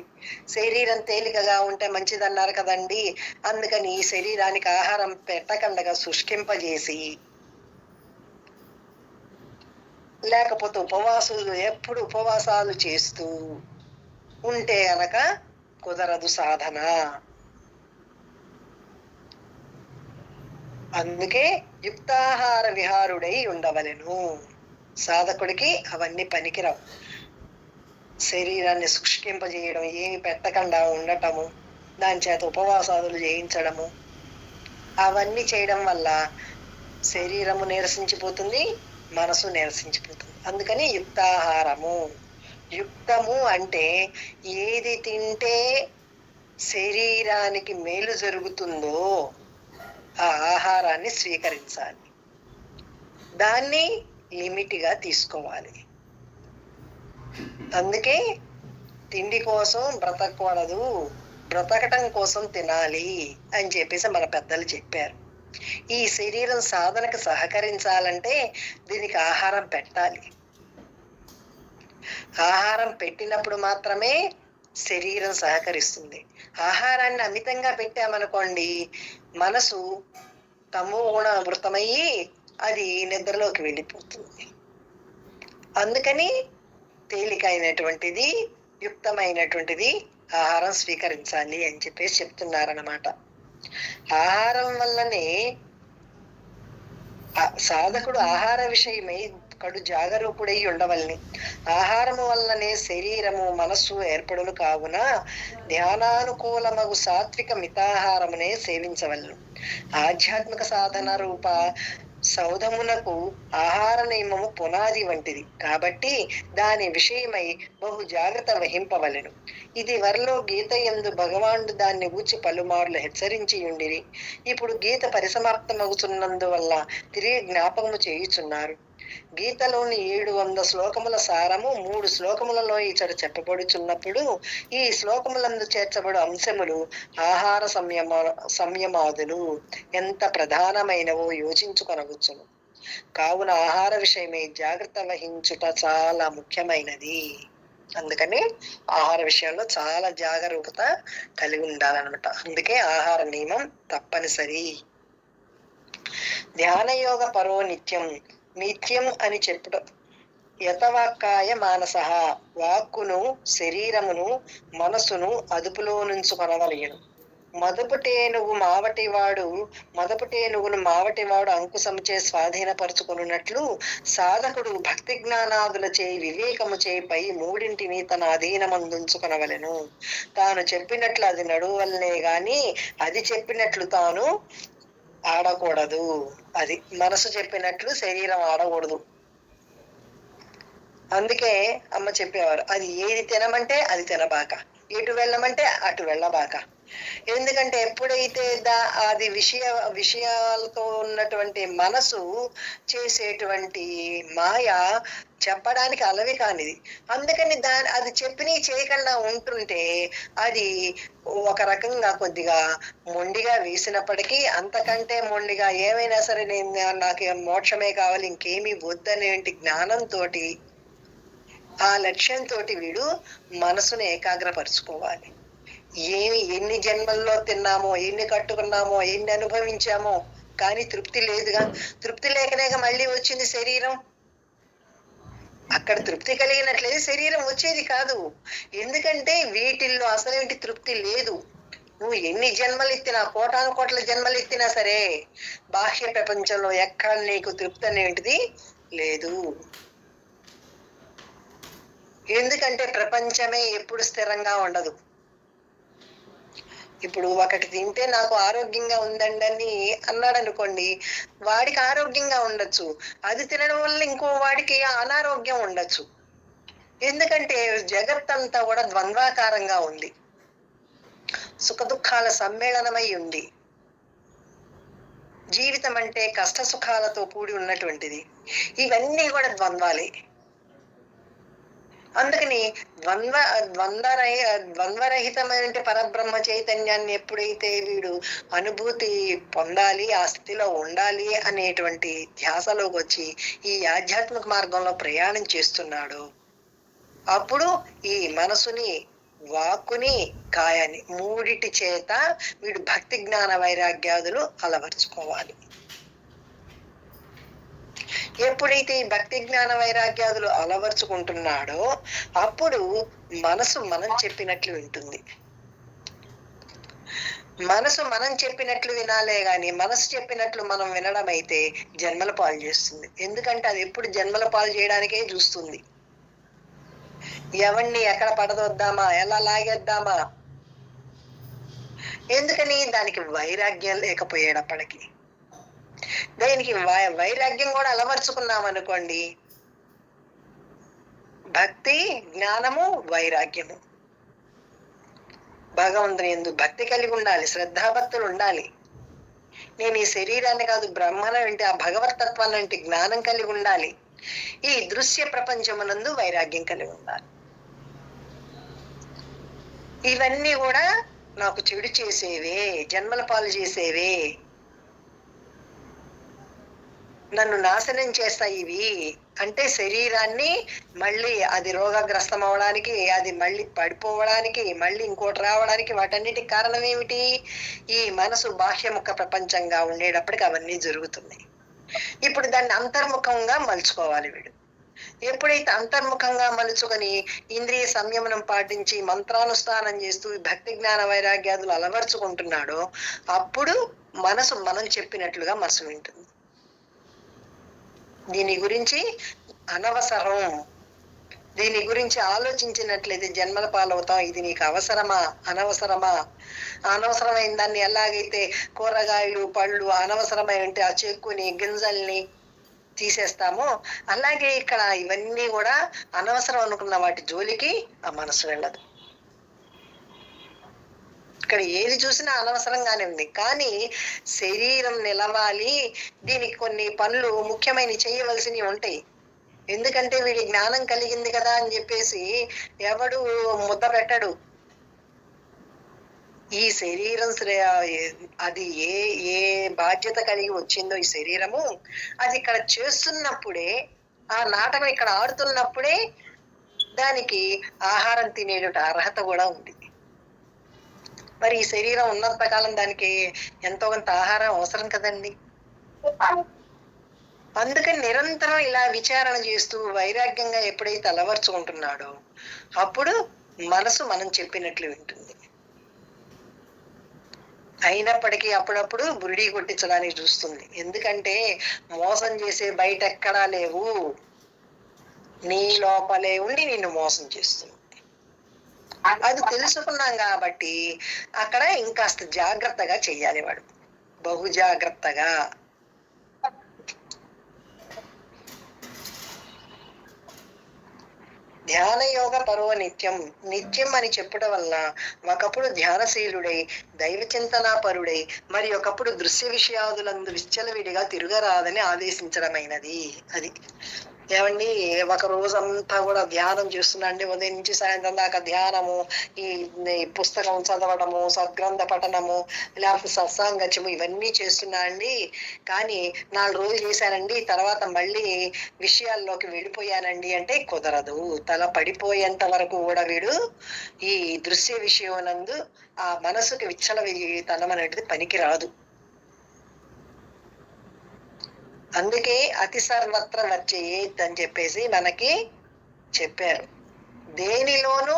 శరీరం తేలికగా ఉంటే మంచిదన్నారు కదండి, అందుకని ఈ శరీరానికి ఆహారం పెట్టకుండా శుష్కింపజేసి, లేకపోతే ఎప్పుడు ఉపవాసాలు చేస్తూ ఉంటే గనక కుదరదు సాధన. అందుకే యుక్తాహార విహారుడై ఉండవలెను. సాధకుడికి అవన్నీ పనికిరావు. శరీరాన్ని శుష్కింపజేయడం, ఏమి పెట్టకుండా ఉండటము, దాని చేత ఉపవాసాదులు చేయించడము, అవన్నీ చేయడం వల్ల శరీరము నీరసించిపోతుంది, మనసు నీరసించిపోతుంది. అందుకని యుక్తాహారము. యుక్తము అంటే ఏది తింటే శరీరానికి మేలు జరుగుతుందో ఆ ఆహారాన్ని స్వీకరించాలి. దాన్ని లిమిట్గా తీసుకోవాలి. అందుకే తిండి కోసం బ్రతకూడదు, బ్రతకటం కోసం తినాలి అని చెప్పేసి మన పెద్దలు చెప్పారు. ఈ శరీరం సాధనకు సహకరించాలంటే దీనికి ఆహారం పెట్టాలి. ఆహారం పెట్టినప్పుడు మాత్రమే శరీరం సహకరిస్తుంది. ఆహారాన్ని అమితంగా పెట్టామనుకోండి, మనసు తమో గుణ వృతమయ్యి అది నిద్రలోకి వెళ్ళిపోతుంది. అందుకని తేలికైనటువంటిది, యుక్తమైనటువంటిది ఆహారం స్వీకరించాలి అని చెప్పేసి చెప్తున్నారన్నమాట. ఆహారం వల్లనే సాధకుడు ఆహార విషయమై కడు జాగరూకుడై ఉండవల్ని. ఆహారము వల్లనే శరీరము మనస్సు ఏర్పడును. కావున ధ్యానానుకూలమగు సాత్విక మితాహారమునే సేవించవలను. ఆధ్యాత్మిక సాధన రూప సౌధమునకు ఆహార నియమము పునాది వంటిది కాబట్టి దాని విషయమై బహు జాగ్రత్త వహింపవలెను. ఇది వరలో గీత యందు భగవానుడు దాన్ని గూర్చి పలుమార్లు హెచ్చరించి ఉండిరి. ఇప్పుడు గీత పరిసమాప్తమగుతున్నందువల్ల తిరిగి జ్ఞాపకము చేయుచున్నారు. గీతలోని 700 శ్లోకముల సారము 3 శ్లోకములలో ఇచ్చట చెప్పబడుచున్నప్పుడు ఈ శ్లోకములందు చేర్చబడు అంశములు ఆహార సంయమాదులు ఎంత ప్రధానమైనవో యోచించుకొనవచ్చును. కావున ఆహార విషయమై జాగ్రత్త వహించుట చాలా ముఖ్యమైనది. అందుకని ఆహార విషయంలో చాలా జాగరూకత కలిగి ఉండాలన్నమాట. అందుకే ఆహార నియమం తప్పనిసరి. ధ్యానయోగ పరో నిత్యం. నిత్యం అని చెప్పుట యతవాక్కాయ మానస. వాక్కును, శరీరమును, మనసును అదుపులో నుంచుకొనవలెను. మదపుటేనుగు మావటివాడు అంకుశముచే స్వాధీనపరుచుకున్నట్లు సాధకుడు భక్తి జ్ఞానాదులచే వివేకముచే పై మూడింటిని తన అధీనమందుంచుకొనవలెను. తాను చెప్పినట్లు అది నడువలనే గాని అది చెప్పినట్లు తాను ఆడకూడదు. అది మనసు చెప్పినట్లు శరీరం ఆడకూడదు. అందుకే అమ్మ చెప్పేవారు, అది ఏది తినమంటే అది తినబాక, ఎటు వెళ్ళమంటే అటు వెళ్ళబాక. ఎందుకంటే ఎప్పుడైతే అది విషయాలతో ఉన్నటువంటి మనసు చేసేటువంటి మాయ చెప్పడానికి అలవి కానిది. అందుకని అది చెప్పిన చేయకుండా ఉంటుంటే అది ఒక రకంగా కొద్దిగా మొండిగా వేసినప్పటికీ, అంతకంటే మొండిగా ఏమైనా సరే నాకు మోక్షమే కావాలి, ఇంకేమీ వద్దనేటి జ్ఞానంతో ఆ లక్ష్యంతో వీడు మనసును ఏకాగ్రపరుచుకోవాలి. ఎన్ని జన్మల్లో తిన్నామో, ఎన్ని కట్టుకున్నామో, ఎన్ని అనుభవించామో, కానీ తృప్తి లేదుగా. తృప్తి లేకనేగా మళ్ళీ వచ్చింది శరీరం. అక్కడ తృప్తి కలిగినట్లయితే శరీరం వచ్చేది కాదు. ఎందుకంటే వీటిల్లో అసలేంటి తృప్తి లేదు. నువ్వు ఎన్ని జన్మలు ఎత్తినా, కోటాను కోట్ల జన్మలు ఎత్తినా సరే బాహ్య ప్రపంచంలో ఎక్కడ నీకు తృప్తి అనేటిది లేదు. ఎందుకంటే ప్రపంచమే ఎప్పుడు స్థిరంగా ఉండదు. ఇప్పుడు ఒకటి తింటే నాకు ఆరోగ్యంగా ఉందండి అని అన్నాడు అనుకోండి, వాడికి ఆరోగ్యంగా ఉండొచ్చు. అది తినడం వల్ల ఇంకో వాడికి అనారోగ్యం ఉండొచ్చు. ఎందుకంటే జగత్తంతా కూడా ద్వంద్వాకారంగా ఉంది, సుఖ దుఃఖాల సమ్మేళనమై ఉంది. జీవితం అంటే కష్ట సుఖాలతో కూడి ఉన్నటువంటిది. ఇవన్నీ కూడా ద్వంద్వాలే. అందుకని ద్వంద్వరహితమైన పరబ్రహ్మ చైతన్యాన్ని ఎప్పుడైతే వీడు అనుభూతి పొందాలి, ఆ స్థితిలో ఉండాలి అనేటువంటి ధ్యాసలోకి వచ్చి ఈ ఆధ్యాత్మిక మార్గంలో ప్రయాణం చేస్తున్నాడు, అప్పుడు ఈ మనసుని, వాక్కుని, కాయాన్ని మూడిటి చేత వీడు భక్తి జ్ఞాన వైరాగ్యాదులు అలవర్చుకోవాలి. ఎప్పుడైతే ఈ భక్తి జ్ఞాన వైరాగ్యాదులు అలవర్చుకుంటున్నాడో అప్పుడు మనసు మనం చెప్పినట్లు వింటుంది. మనసు మనం చెప్పినట్లు వినాలే గాని మనసు చెప్పినట్లు మనం వినడం అయితే జన్మల పాలు చేస్తుంది. ఎందుకంటే అది ఎప్పుడు జన్మల పాలు చేయడానికే చూస్తుంది. ఎవరిని ఎక్కడ పడదొద్దామా, ఎలా లాగేద్దామా. ఎందుకని? దానికి వైరాగ్యం లేకపోయేటప్పటికి. దానికి వైరాగ్యం కూడా అలవర్చుకున్నాం అనుకోండి, భక్తి, జ్ఞానము, వైరాగ్యము. భగవంతుని యందు భక్తి కలిగి ఉండాలి, శ్రద్ధాభక్తులు ఉండాలి. నేను ఈ శరీరాన్ని కాదు, బ్రహ్మను అంటే ఆ భగవతత్వాన్ని అంటే జ్ఞానం కలిగి ఉండాలి. ఈ దృశ్య ప్రపంచమునందు వైరాగ్యం కలిగి ఉండాలి. ఇవన్నీ కూడా నాకు చెడు చేసేవే, జన్మల పాలు చేసేవే, నన్ను నాశనం చేస్తాయి ఇవి అంటే శరీరాన్ని మళ్ళీ అది రోగగ్రస్తం అవడానికి, అది మళ్ళీ పడిపోవడానికి, మళ్ళీ ఇంకోటి రావడానికి, వాటన్నిటికి కారణం ఏమిటి? ఈ మనసు బాహ్యముఖ ప్రపంచంగా ఉండేటప్పటికి అవన్నీ జరుగుతున్నాయి. ఇప్పుడు దాన్ని అంతర్ముఖంగా మలుచుకోవాలి వీడు. ఎప్పుడైతే అంతర్ముఖంగా మలుచుకొని ఇంద్రియ సంయమనం పాటించి మంత్రానుష్ఠానం చేస్తూ భక్తి జ్ఞాన వైరాగ్యాదులు అలవర్చుకుంటున్నాడో అప్పుడు మనసు మనం చెప్పినట్లుగా మనసు వింటుంది. దీని గురించి అనవసరం, దీని గురించి ఆలోచించినట్లయితే జన్మల పాలవుతాం. ఇది నీకు అవసరమా, అనవసరమా? అనవసరమైన దాన్ని ఎలాగైతే కూరగాయలు పళ్ళు అనవసరమైన ఆ చెక్కుని గింజల్ని తీసేస్తామో అలాగే ఇక్కడ ఇవన్నీ కూడా అనవసరం అనుకున్న వాటి జోలికి ఆ మనసు వెళ్ళదు. ఇక్కడ ఏది చూసినా అనవసరంగానే ఉంది. కానీ శరీరం నిలవాలి, దీనికి కొన్ని పనులు ముఖ్యమైన చేయవలసినవి ఉంటాయి. ఎందుకంటే వీడి జ్ఞానం కలిగింది కదా అని చెప్పేసి ఎవడు ముద్ద పెట్టడు. ఈ శరీరం అది ఏ ఏ బాధ్యత కలిగి వచ్చిందో ఈ శరీరము, అది ఇక్కడ చేస్తున్నప్పుడే, ఆ నాటకం ఇక్కడ ఆడుతున్నప్పుడే దానికి ఆహారం తినేట అర్హత కూడా ఉంది. మరి ఈ శరీరం ఉన్నంత కాలం దానికి ఎంతో కొంత ఆహారం అవసరం కదండి. అందుకని నిరంతరం ఇలా విచారణ చేస్తూ వైరాగ్యంగా ఎప్పుడైతే అలవర్చుకుంటున్నాడో అప్పుడు మనసు మనం చెప్పినట్లు వింటుంది. అయినప్పటికీ అప్పుడప్పుడు బురిడి కొట్టించడానికి చూస్తుంది. ఎందుకంటే మోసం చేసే బయట ఎక్కడా లేవు, నీ లోపలే ఉండి నిన్ను మోసం చేస్తుంది. అది తెలుసుకున్నాం కాబట్టి అక్కడ ఇంకాస్త జాగ్రత్తగా చెయ్యాలి వాడు, బహు జాగ్రత్తగా. ధ్యాన యోగ పరో నిత్యం, నిత్యం అని చెప్పడం వల్ల ఒకప్పుడు ధ్యానశీలుడై దైవ చింతనా పరుడై మరి ఒకప్పుడు దృశ్య విషయాదులందు విచ్చలవిడిగా తిరగరాదని ఆదేశించడమైనది. అది ఏమండి, ఒక రోజంతా కూడా ధ్యానం చేస్తున్నా అండి, ఉదయం నుంచి సాయంత్రం దాకా ధ్యానము, ఈ పుస్తకం చదవడము, సద్గ్రంథ పఠనము, లేకపోతే సత్సాంగత్యము ఇవన్నీ చేస్తున్నా అండి. కానీ 4 రోజులు చేశానండి, తర్వాత మళ్ళీ విషయాల్లోకి వెళ్ళిపోయానండి అంటే కుదరదు. తల పడిపోయేంత వరకు కూడా వీడు ఈ దృశ్య విషయం నందు ఆ మనసుకి విచ్చలవిడితనం అనేది పనికి రాదు. అందుకే అతి సర్వత్ర వర్జయేత్ అని చెప్పేసి మనకి చెప్పారు. దేనిలోనూ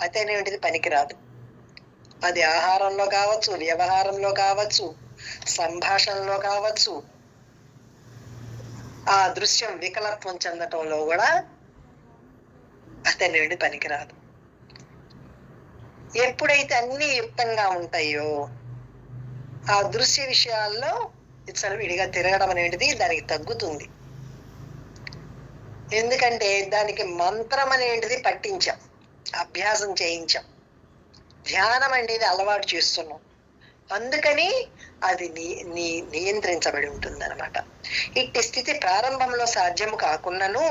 అతి అనేటిది పనికిరాదు. అది ఆహారంలో కావచ్చు, వ్యవహారంలో కావచ్చు, సంభాషణలో కావచ్చు, ఆ దృశ్యం వికలత్వం చెందటంలో కూడా అతి అనేటిది పనికిరాదు. ఎప్పుడైతే అన్ని యుక్తంగా ఉంటాయో ఆ దృశ్య విషయాల్లో విడిగా తిరగడం అనేటిది దానికి తగ్గుతుంది. ఎందుకంటే దానికి మంత్రం అనేటిది పట్టించాం, అభ్యాసం చేయించాం, ధ్యానం అనేది అలవాటు చేస్తున్నాం. అందుకని అది నియంత్రించబడి ఉంటుంది అనమాట. ఇట్టి స్థితి ప్రారంభంలో సాధ్యము కాకున్నను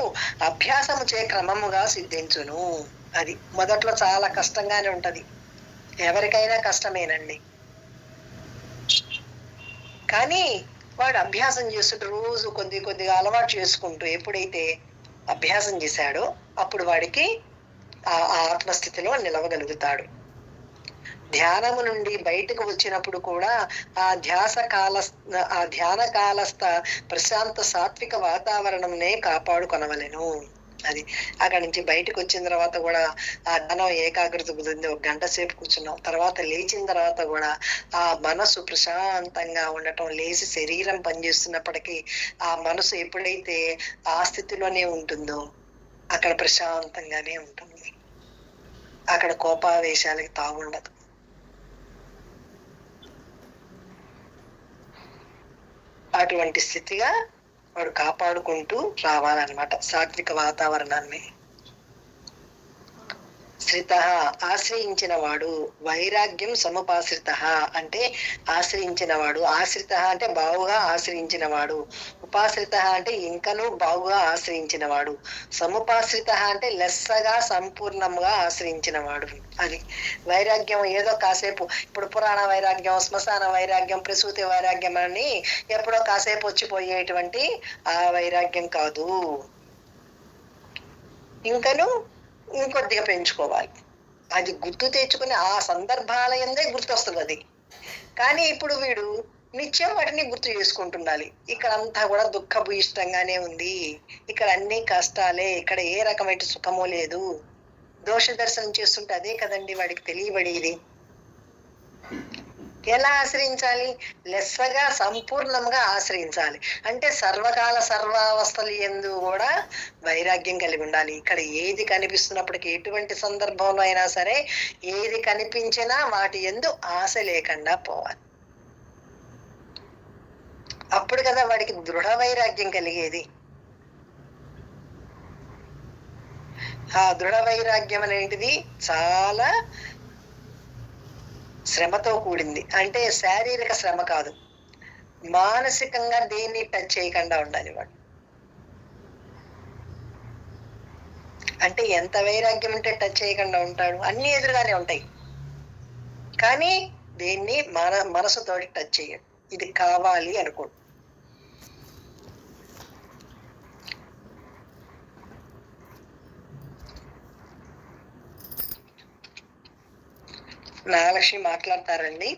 అభ్యాసము చే క్రమముగా సిద్ధించును. అది మొదట్లో చాలా కష్టంగానే ఉంటది, ఎవరికైనా కష్టమేనండి. కానీ వాడు అభ్యాసం చేస్తుంటే రోజు కొద్దిగా అలవాటు చేసుకుంటూ ఎప్పుడైతే అభ్యాసం చేశాడో అప్పుడు వాడికి ఆ ఆత్మస్థితిలో నిలవగలుగుతాడు. ధ్యానము నుండి బయటకు వచ్చినప్పుడు కూడా ఆ ధ్యాన కాలస్థ ప్రశాంత సాత్విక వాతావరణంనే కాపాడుకొనవలెను. అది అక్కడి నుంచి బయటకు వచ్చిన తర్వాత కూడా ఆ ధనం ఏకాగ్రత కుదిరింది. 1 గంట సేపు కూర్చున్నాం. తర్వాత లేచిన తర్వాత కూడా ఆ మనసు ప్రశాంతంగా ఉండటం, లేచి శరీరం పనిచేస్తున్నప్పటికీ ఆ మనసు ఎప్పుడైతే ఆ స్థితిలోనే ఉంటుందో అక్కడ ప్రశాంతంగానే ఉంటుంది. అక్కడ కోపావేశాలకి తావుండదు. అటువంటి స్థితిగా వాడు కాపాడుకుంటూ రావాలన్నమాట సాత్విక వాతావరణాన్ని. శ్రిత ఆశ్రయించిన వాడు, వైరాగ్యం సముపాశ్రిత అంటే ఆశ్రయించిన వాడు, ఆశ్రిత అంటే బావుగా ఆశ్రయించిన వాడు, ఉపాశ్రిత అంటే ఇంకనూ బావుగా ఆశ్రయించిన వాడు, సముపాశ్రిత అంటే లెస్సగా సంపూర్ణంగా ఆశ్రయించిన వాడు. అది వైరాగ్యం ఏదో కాసేపు, ఇప్పుడు పురాణ వైరాగ్యం, శ్మశాన వైరాగ్యం, ప్రసూతి వైరాగ్యం అని ఎప్పుడో కాసేపు వచ్చిపోయేటువంటి ఆ వైరాగ్యం కాదు. ఇంకను ఇంకొద్దిగా పెంచుకోవాలి. అది గుర్తు తెచ్చుకుని ఆ సందర్భాల యందే గుర్తొస్తుంది అది. కానీ ఇప్పుడు వీడు నిత్యం వాటిని గుర్తు చేసుకుంటుండాలి. ఇక్కడ అంతా కూడా దుఃఖభూయిష్టంగానే ఉంది, ఇక్కడ అన్ని కష్టాలే, ఇక్కడ ఏ రకమైన సుఖము లేదు. దోష దర్శనం చేస్తుంటే అదే కదండి వాడికి తెలియబడేది. ఎలా ఆశ్రయించాలి? లెస్సగా సంపూర్ణంగా ఆశ్రయించాలి. అంటే సర్వకాల సర్వావస్థలు యందు కూడా వైరాగ్యం కలిగి ఉండాలి. ఇక్కడ ఏది కనిపిస్తున్నప్పటికీ, ఎటువంటి సందర్భంలో అయినా సరే ఏది కనిపించినా వాటి యందు ఆశ లేకుండా పోవాలి. అప్పుడు కదా వాడికి దృఢ వైరాగ్యం కలిగేది. ఆ దృఢ వైరాగ్యం అనేటిది చాలా శ్రమతో కూడింది. అంటే శారీరక శ్రమ కాదు, మానసికంగా దేన్ని టచ్ చేయకుండా ఉండాలి వాడు. అంటే ఎంత వైరాగ్యం ఉంటే టచ్ చేయకుండా ఉంటాడు? అన్ని ఎదురుగానే ఉంటాయి, కానీ దేన్ని మనసుతోటి టచ్ చేయడు. ఇది కావాలి అనుకోడు. నాగలక్ష్మి మాట్లాడతారండి.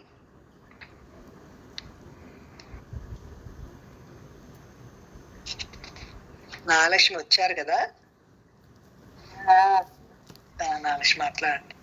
నాగలక్ష్మి వచ్చారు కదా, నాగలక్ష్మి మాట్లాడండి.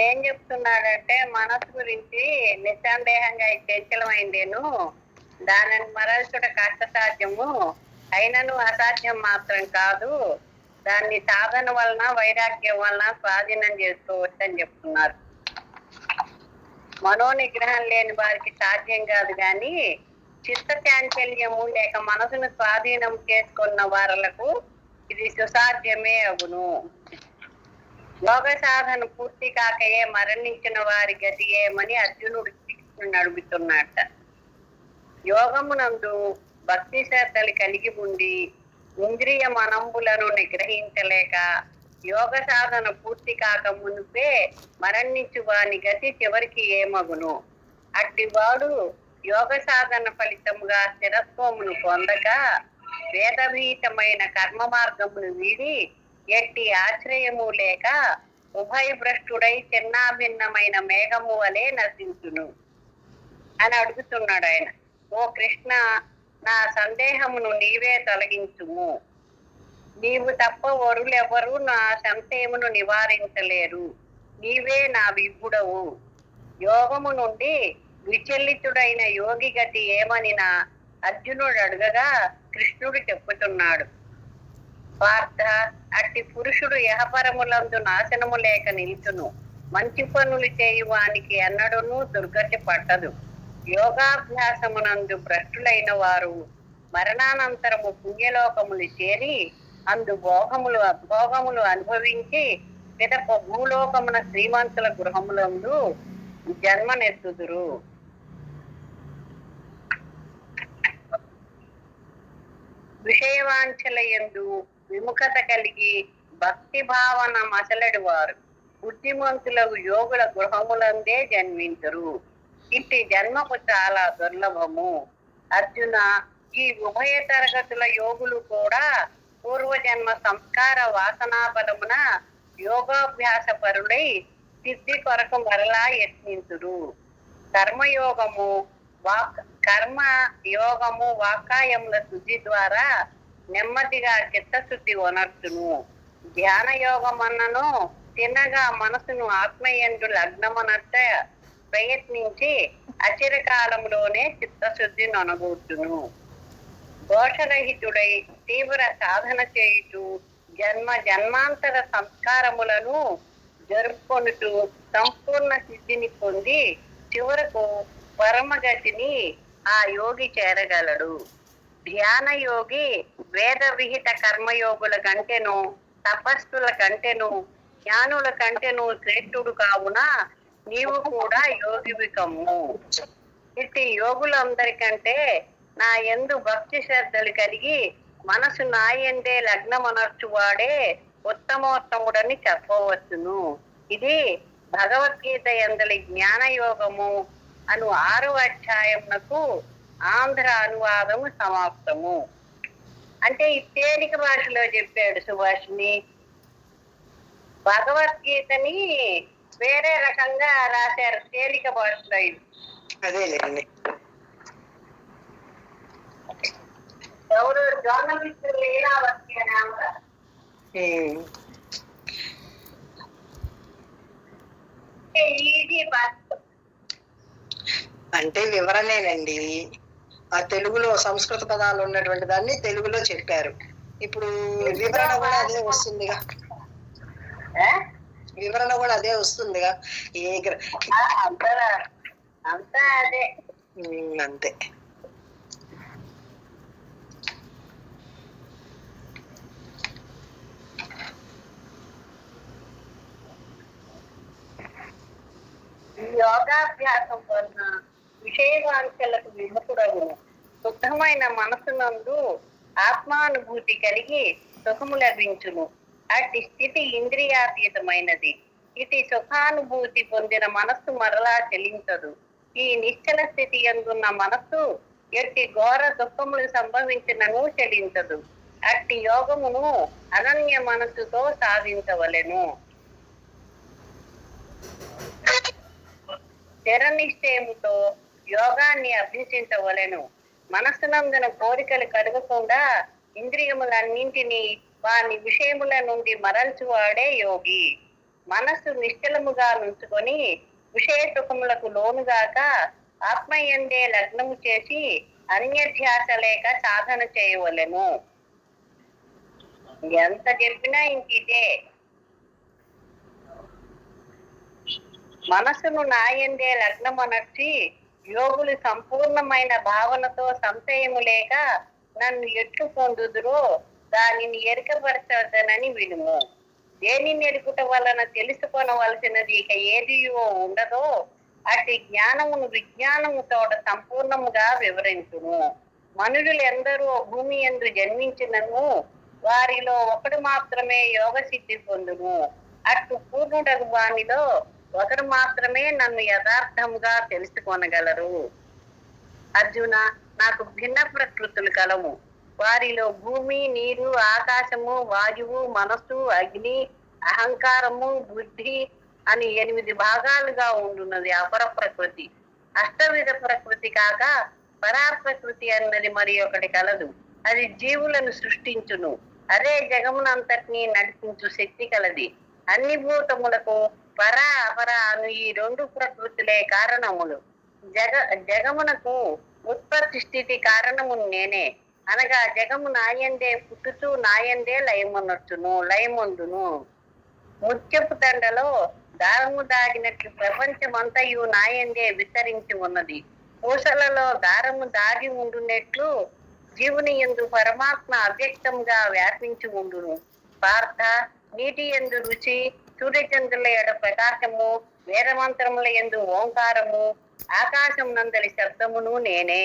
ఏం చెప్తున్నాడంటే మనసు గురించి నిస్సందేహంగా చంచలమైందేను, దానిని మరల్చుట కష్టసాధ్యము, అయినను అసాధ్యం మాత్రం కాదు, దాన్ని సాధన వలన వైరాగ్యం వలన స్వాధీనం చేసుకోవచ్చు అని చెప్తున్నారు. మనోనిగ్రహం లేని వారికి సాధ్యం కాదు, కానీ చిత్త చాంచల్యము లేక మనసును స్వాధీనం చేసుకున్న వారలకు ఇది సుసాధ్యమే అగును. యోగ సాధన పూర్తి కాకయే మరణించిన వారి గతి ఏమని అర్జునుడు శ్రీకృష్ణుని అడుగుతున్నట్ట. యోగమునందు భక్తి శ్రద్ధలు కలిగి ఉండి ఇంద్రియ మనంబులను నిగ్రహించలేక యోగ సాధన పూర్తి కాక మునిపే మరణించు వాని గతి చివరికి ఏమగును? అట్టివాడు యోగ సాధన ఫలితముగా స్థిరత్వమును పొందక వేదభీతమైన కర్మ మార్గమును వీడి ఎట్టి ఆశ్రయము లేక ఉభయభ్రష్టుడై చిన్నాభిన్నమైన మేఘము వలె నశించును అని అడుగుతున్నాడు ఆయన. ఓ కృష్ణ, నా సందేహమును నీవే తొలగించుము. నీవు తప్ప వరులెవరూ నా సంశయమును నివారించలేరు. నీవే నా విభుడవు. యోగము నుండి విచలితుడైన యోగి గతి ఏమని నా అర్జునుడు అడగగా కృష్ణుడు చెప్పుతున్నాడు. పార్థ, అట్టి పురుషుడు యహపరములందు నాశనము లేక నిలుచును. మంచి పనులు చేయువానికి ఎన్నడూనూ దుర్గతి పట్టదు. యోగాభ్యాసమునందు భ్రష్టులైన వారు మరణానంతరము పుణ్యలోకములు చేరి అందు భోగములు అనుభవించి పిదప భూలోకమున శ్రీమంతుల గృహములందు జన్మనెత్తుదురు. విషయవాంఛలయందు విముఖత కలిగి భక్తి భావన మసలడి వారు బుద్ధిమంతులకు యోగుల గృహములందే జన్మించరు. ఇట్టి జన్మకు చాలా దుర్లభము. అర్జున, ఈ ఉభయ తరగతుల యోగులు కూడా పూర్వజన్మ సంస్కార వాసనా బలమున యోగాభ్యాస పరులై సిద్ధి కొరకు మరలా యత్నింతురు. కర్మయోగము కర్మ యోగము వాకాయముల శుద్ధి ద్వారా నెమ్మదిగా చిత్తశుద్ధి వనర్చును. ధ్యాన యోగమన్నను తిన్నగా మనసును ఆత్మయందు లగ్నమనర్చ ప్రయత్నించి అచిరకాలంలోనే చిత్తశుద్ధి నొనగూర్చును. దోషరహితుడై తీవ్ర సాధన చేయుచు జన్మాంతర సంస్కారములను జరుపుకొనుటూ సంపూర్ణ సిద్ధిని పొంది చివరకు పరమగతిని ఆ యోగి చేరగలడు. ధ్యాన యోగి వేద విహిత కర్మయోగుల కంటేను తపస్సుల కంటేను జ్ఞానుల కంటేను శ్రేష్ఠుడు కావున నీవు కూడా యోగివి కమ్ము. ఇట్టి యోగులందరికంటే నా యందు భక్తి శ్రద్ధలు కలిగి మనసు నాయందే లగ్నమనర్చువాడే ఉత్తమోత్తముడని చెప్పవచ్చును. ఇది భగవద్గీత యందలి జ్ఞానయోగము అను 6వ అధ్యాయమునకు ఆంధ్ర అనువాదము సమాప్తము. అంటే ఈ తేలిక భాషలో చెప్పాడు సుభాషిణి. భగవద్గీతని వేరే రకంగా రాశారు తేలిక భాషలో. ఇది అదేలేండి. ఎవరు జర్నలిస్టులు లీలావతి అని ఆవిడ. ఇది అంటే వివరణేనండి. ఆ తెలుగులో సంస్కృత పదాలు ఉన్నటువంటి దాన్ని తెలుగులో చెప్పారు. ఇప్పుడు వివరణ కూడా అదే వస్తుందిగా. వివరణ కూడా అదే వస్తుందిగా. అంతా అదే. అంతే. యోగాభ్యాసం వలన విషయవాంఛలకు విముఖుడగును. శుద్ధమైన మనసునందు ఆత్మానుభూతి కలిగి సుఖము లభించును. అట్టి స్థితి ఇంద్రియాతీతమైనది. ఇది సుఖానుభూతి పొందిన మనస్సు మరలా చెలించదు. ఈ నిశ్చల స్థితి అందున్న మనస్సు ఎట్టి ఘోర దుఃఖములు సంభవించినను చెలించదు. అట్టి యోగమును అనన్య మనస్సుతో సాధించవలెను. స్థిరనిశ్చయముతో యోగాన్ని అభ్యసించవలెను. మనస్సునందున కోరికలు కలగకుండా ఇంద్రియములన్నింటినీ వాని విషయముల నుండి మరల్చువాడే యోగి. మనస్సు నిశ్చలముగా నుంచుకొని విషయ సుఖములకు లోనుగాక ఆత్మయందే లగ్నము చేసి అన్యధ్యాస లేక సాధన చేయవలెను. ఎంత చెప్పినా ఇంకిదే. మనసును నాయందే లగ్నమనర్చి యోగులు సంపూర్ణమైన భావనతో సంశయము లేక నన్ను ఎట్లు పొందుదురో దానిని ఎరుకపరచదనని వినుము. దేనిని ఎరుకుట వలన తెలుసుకొనవలసినది ఇక ఏదియో ఉండదో అట్టి జ్ఞానమును విజ్ఞానముతోడ సంపూర్ణముగా వివరించును. మనుషులు ఎందరో భూమి యందు జన్మించినను వారిలో ఒకడు మాత్రమే యోగ సిద్ధి పొందును. అటు పూర్ణుడగు వానిలో ఒకరు మాత్రమే నన్ను యథార్థముగా తెలుసుకొనగలరు. అర్జున, నాకు భిన్న ప్రకృతులు కలవు. వారిలో భూమి, నీరు, ఆకాశము, వాయువు, మనస్సు, అగ్ని, అహంకారము, బుద్ధి అని 8 భాగాలుగా ఉండున్నది అపర ప్రకృతి. అష్టవిధ ప్రకృతి కాక పరాప్రకృతి అన్నది మరి ఒకటి కలదు. అది జీవులను సృష్టించును. అదే జగమునంతటినీ నడిపించు శక్తి కలది. అన్ని భూతములకు పర అపర అను ఈ 2 ప్రకృతులే కారణములు. జగమునకు ఉత్పత్తి స్థితి కారణము నేనే. అనగా జగము నాయందే పుట్టుచు నాయందే లయమొందును. ముత్యపు దండలో దారము దాగినట్లు ప్రపంచమంతయు నాయందే విస్తరించి ఉన్నది. పూసలలో దారము దాగి ఉండునట్లు జీవుని యందు పరమాత్మ అవ్యక్తంగా వ్యాపించి ఉండును. పార్థ, నీటి యందు రుచి, సూర్యచంద్రుల ఎడ ప్రకాశము, వేదమంత్రముల యందు ఓంకారము, ఆకాశం నందలి శబ్దమును నేనే.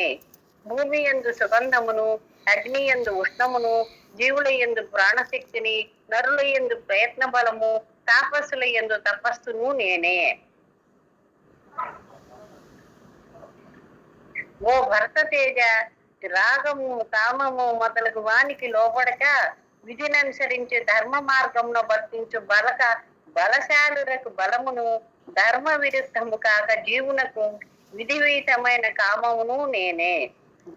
భూమి యందు సుగంధమును, అగ్ని యందు ఉష్ణమును, జీవుల యందు ప్రాణశక్తిని, నరుల యందు ప్రయత్న బలము, తాపస్సుల యందు తపస్సును నేనే. ఓ భరత తేజ, రాగము కామము మొదలగు వానికి లోబడక విధిని అనుసరించి ధర్మ మార్గంలో వర్తించు బలశాలులకు బలమును, ధర్మ విరుద్ధము కాక జీవునకు విధివిహితమైన కామమును నేనే.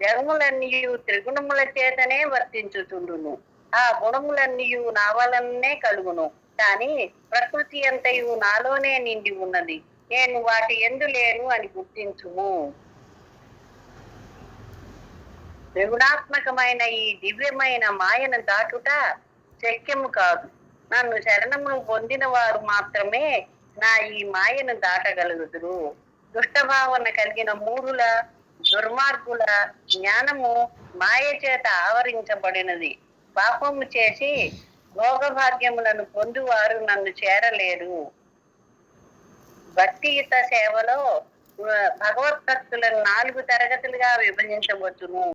జగములన్నీయు త్రిగుణముల చేతనే వర్తించుచుండును. ఆ గుణములన్నీయు నా వలనే కలుగును. కానీ ప్రకృతి అంతయు నాలోనే నిండి ఉన్నది. నేను వాటి ఎందు లేను అని గుర్తించుము. త్రిగుణాత్మకమైన ఈ దివ్యమైన మాయను దాటుట శక్యము కాదు. నన్ను శరణమును పొందిన వారు మాత్రమే నా ఈ మాయను దాటగలుగుదురు. దుష్టభావన కలిగిన మూఢుల, దుర్మార్గుల జ్ఞానము మాయ చేత ఆవరించబడినది. పాపము చేసి భోగభాగ్యములను పొందువారు నన్ను చేరలేరు. భక్తియుత సేవలో భగవద్భక్తులను 4 తరగతులుగా విభజించవచ్చును.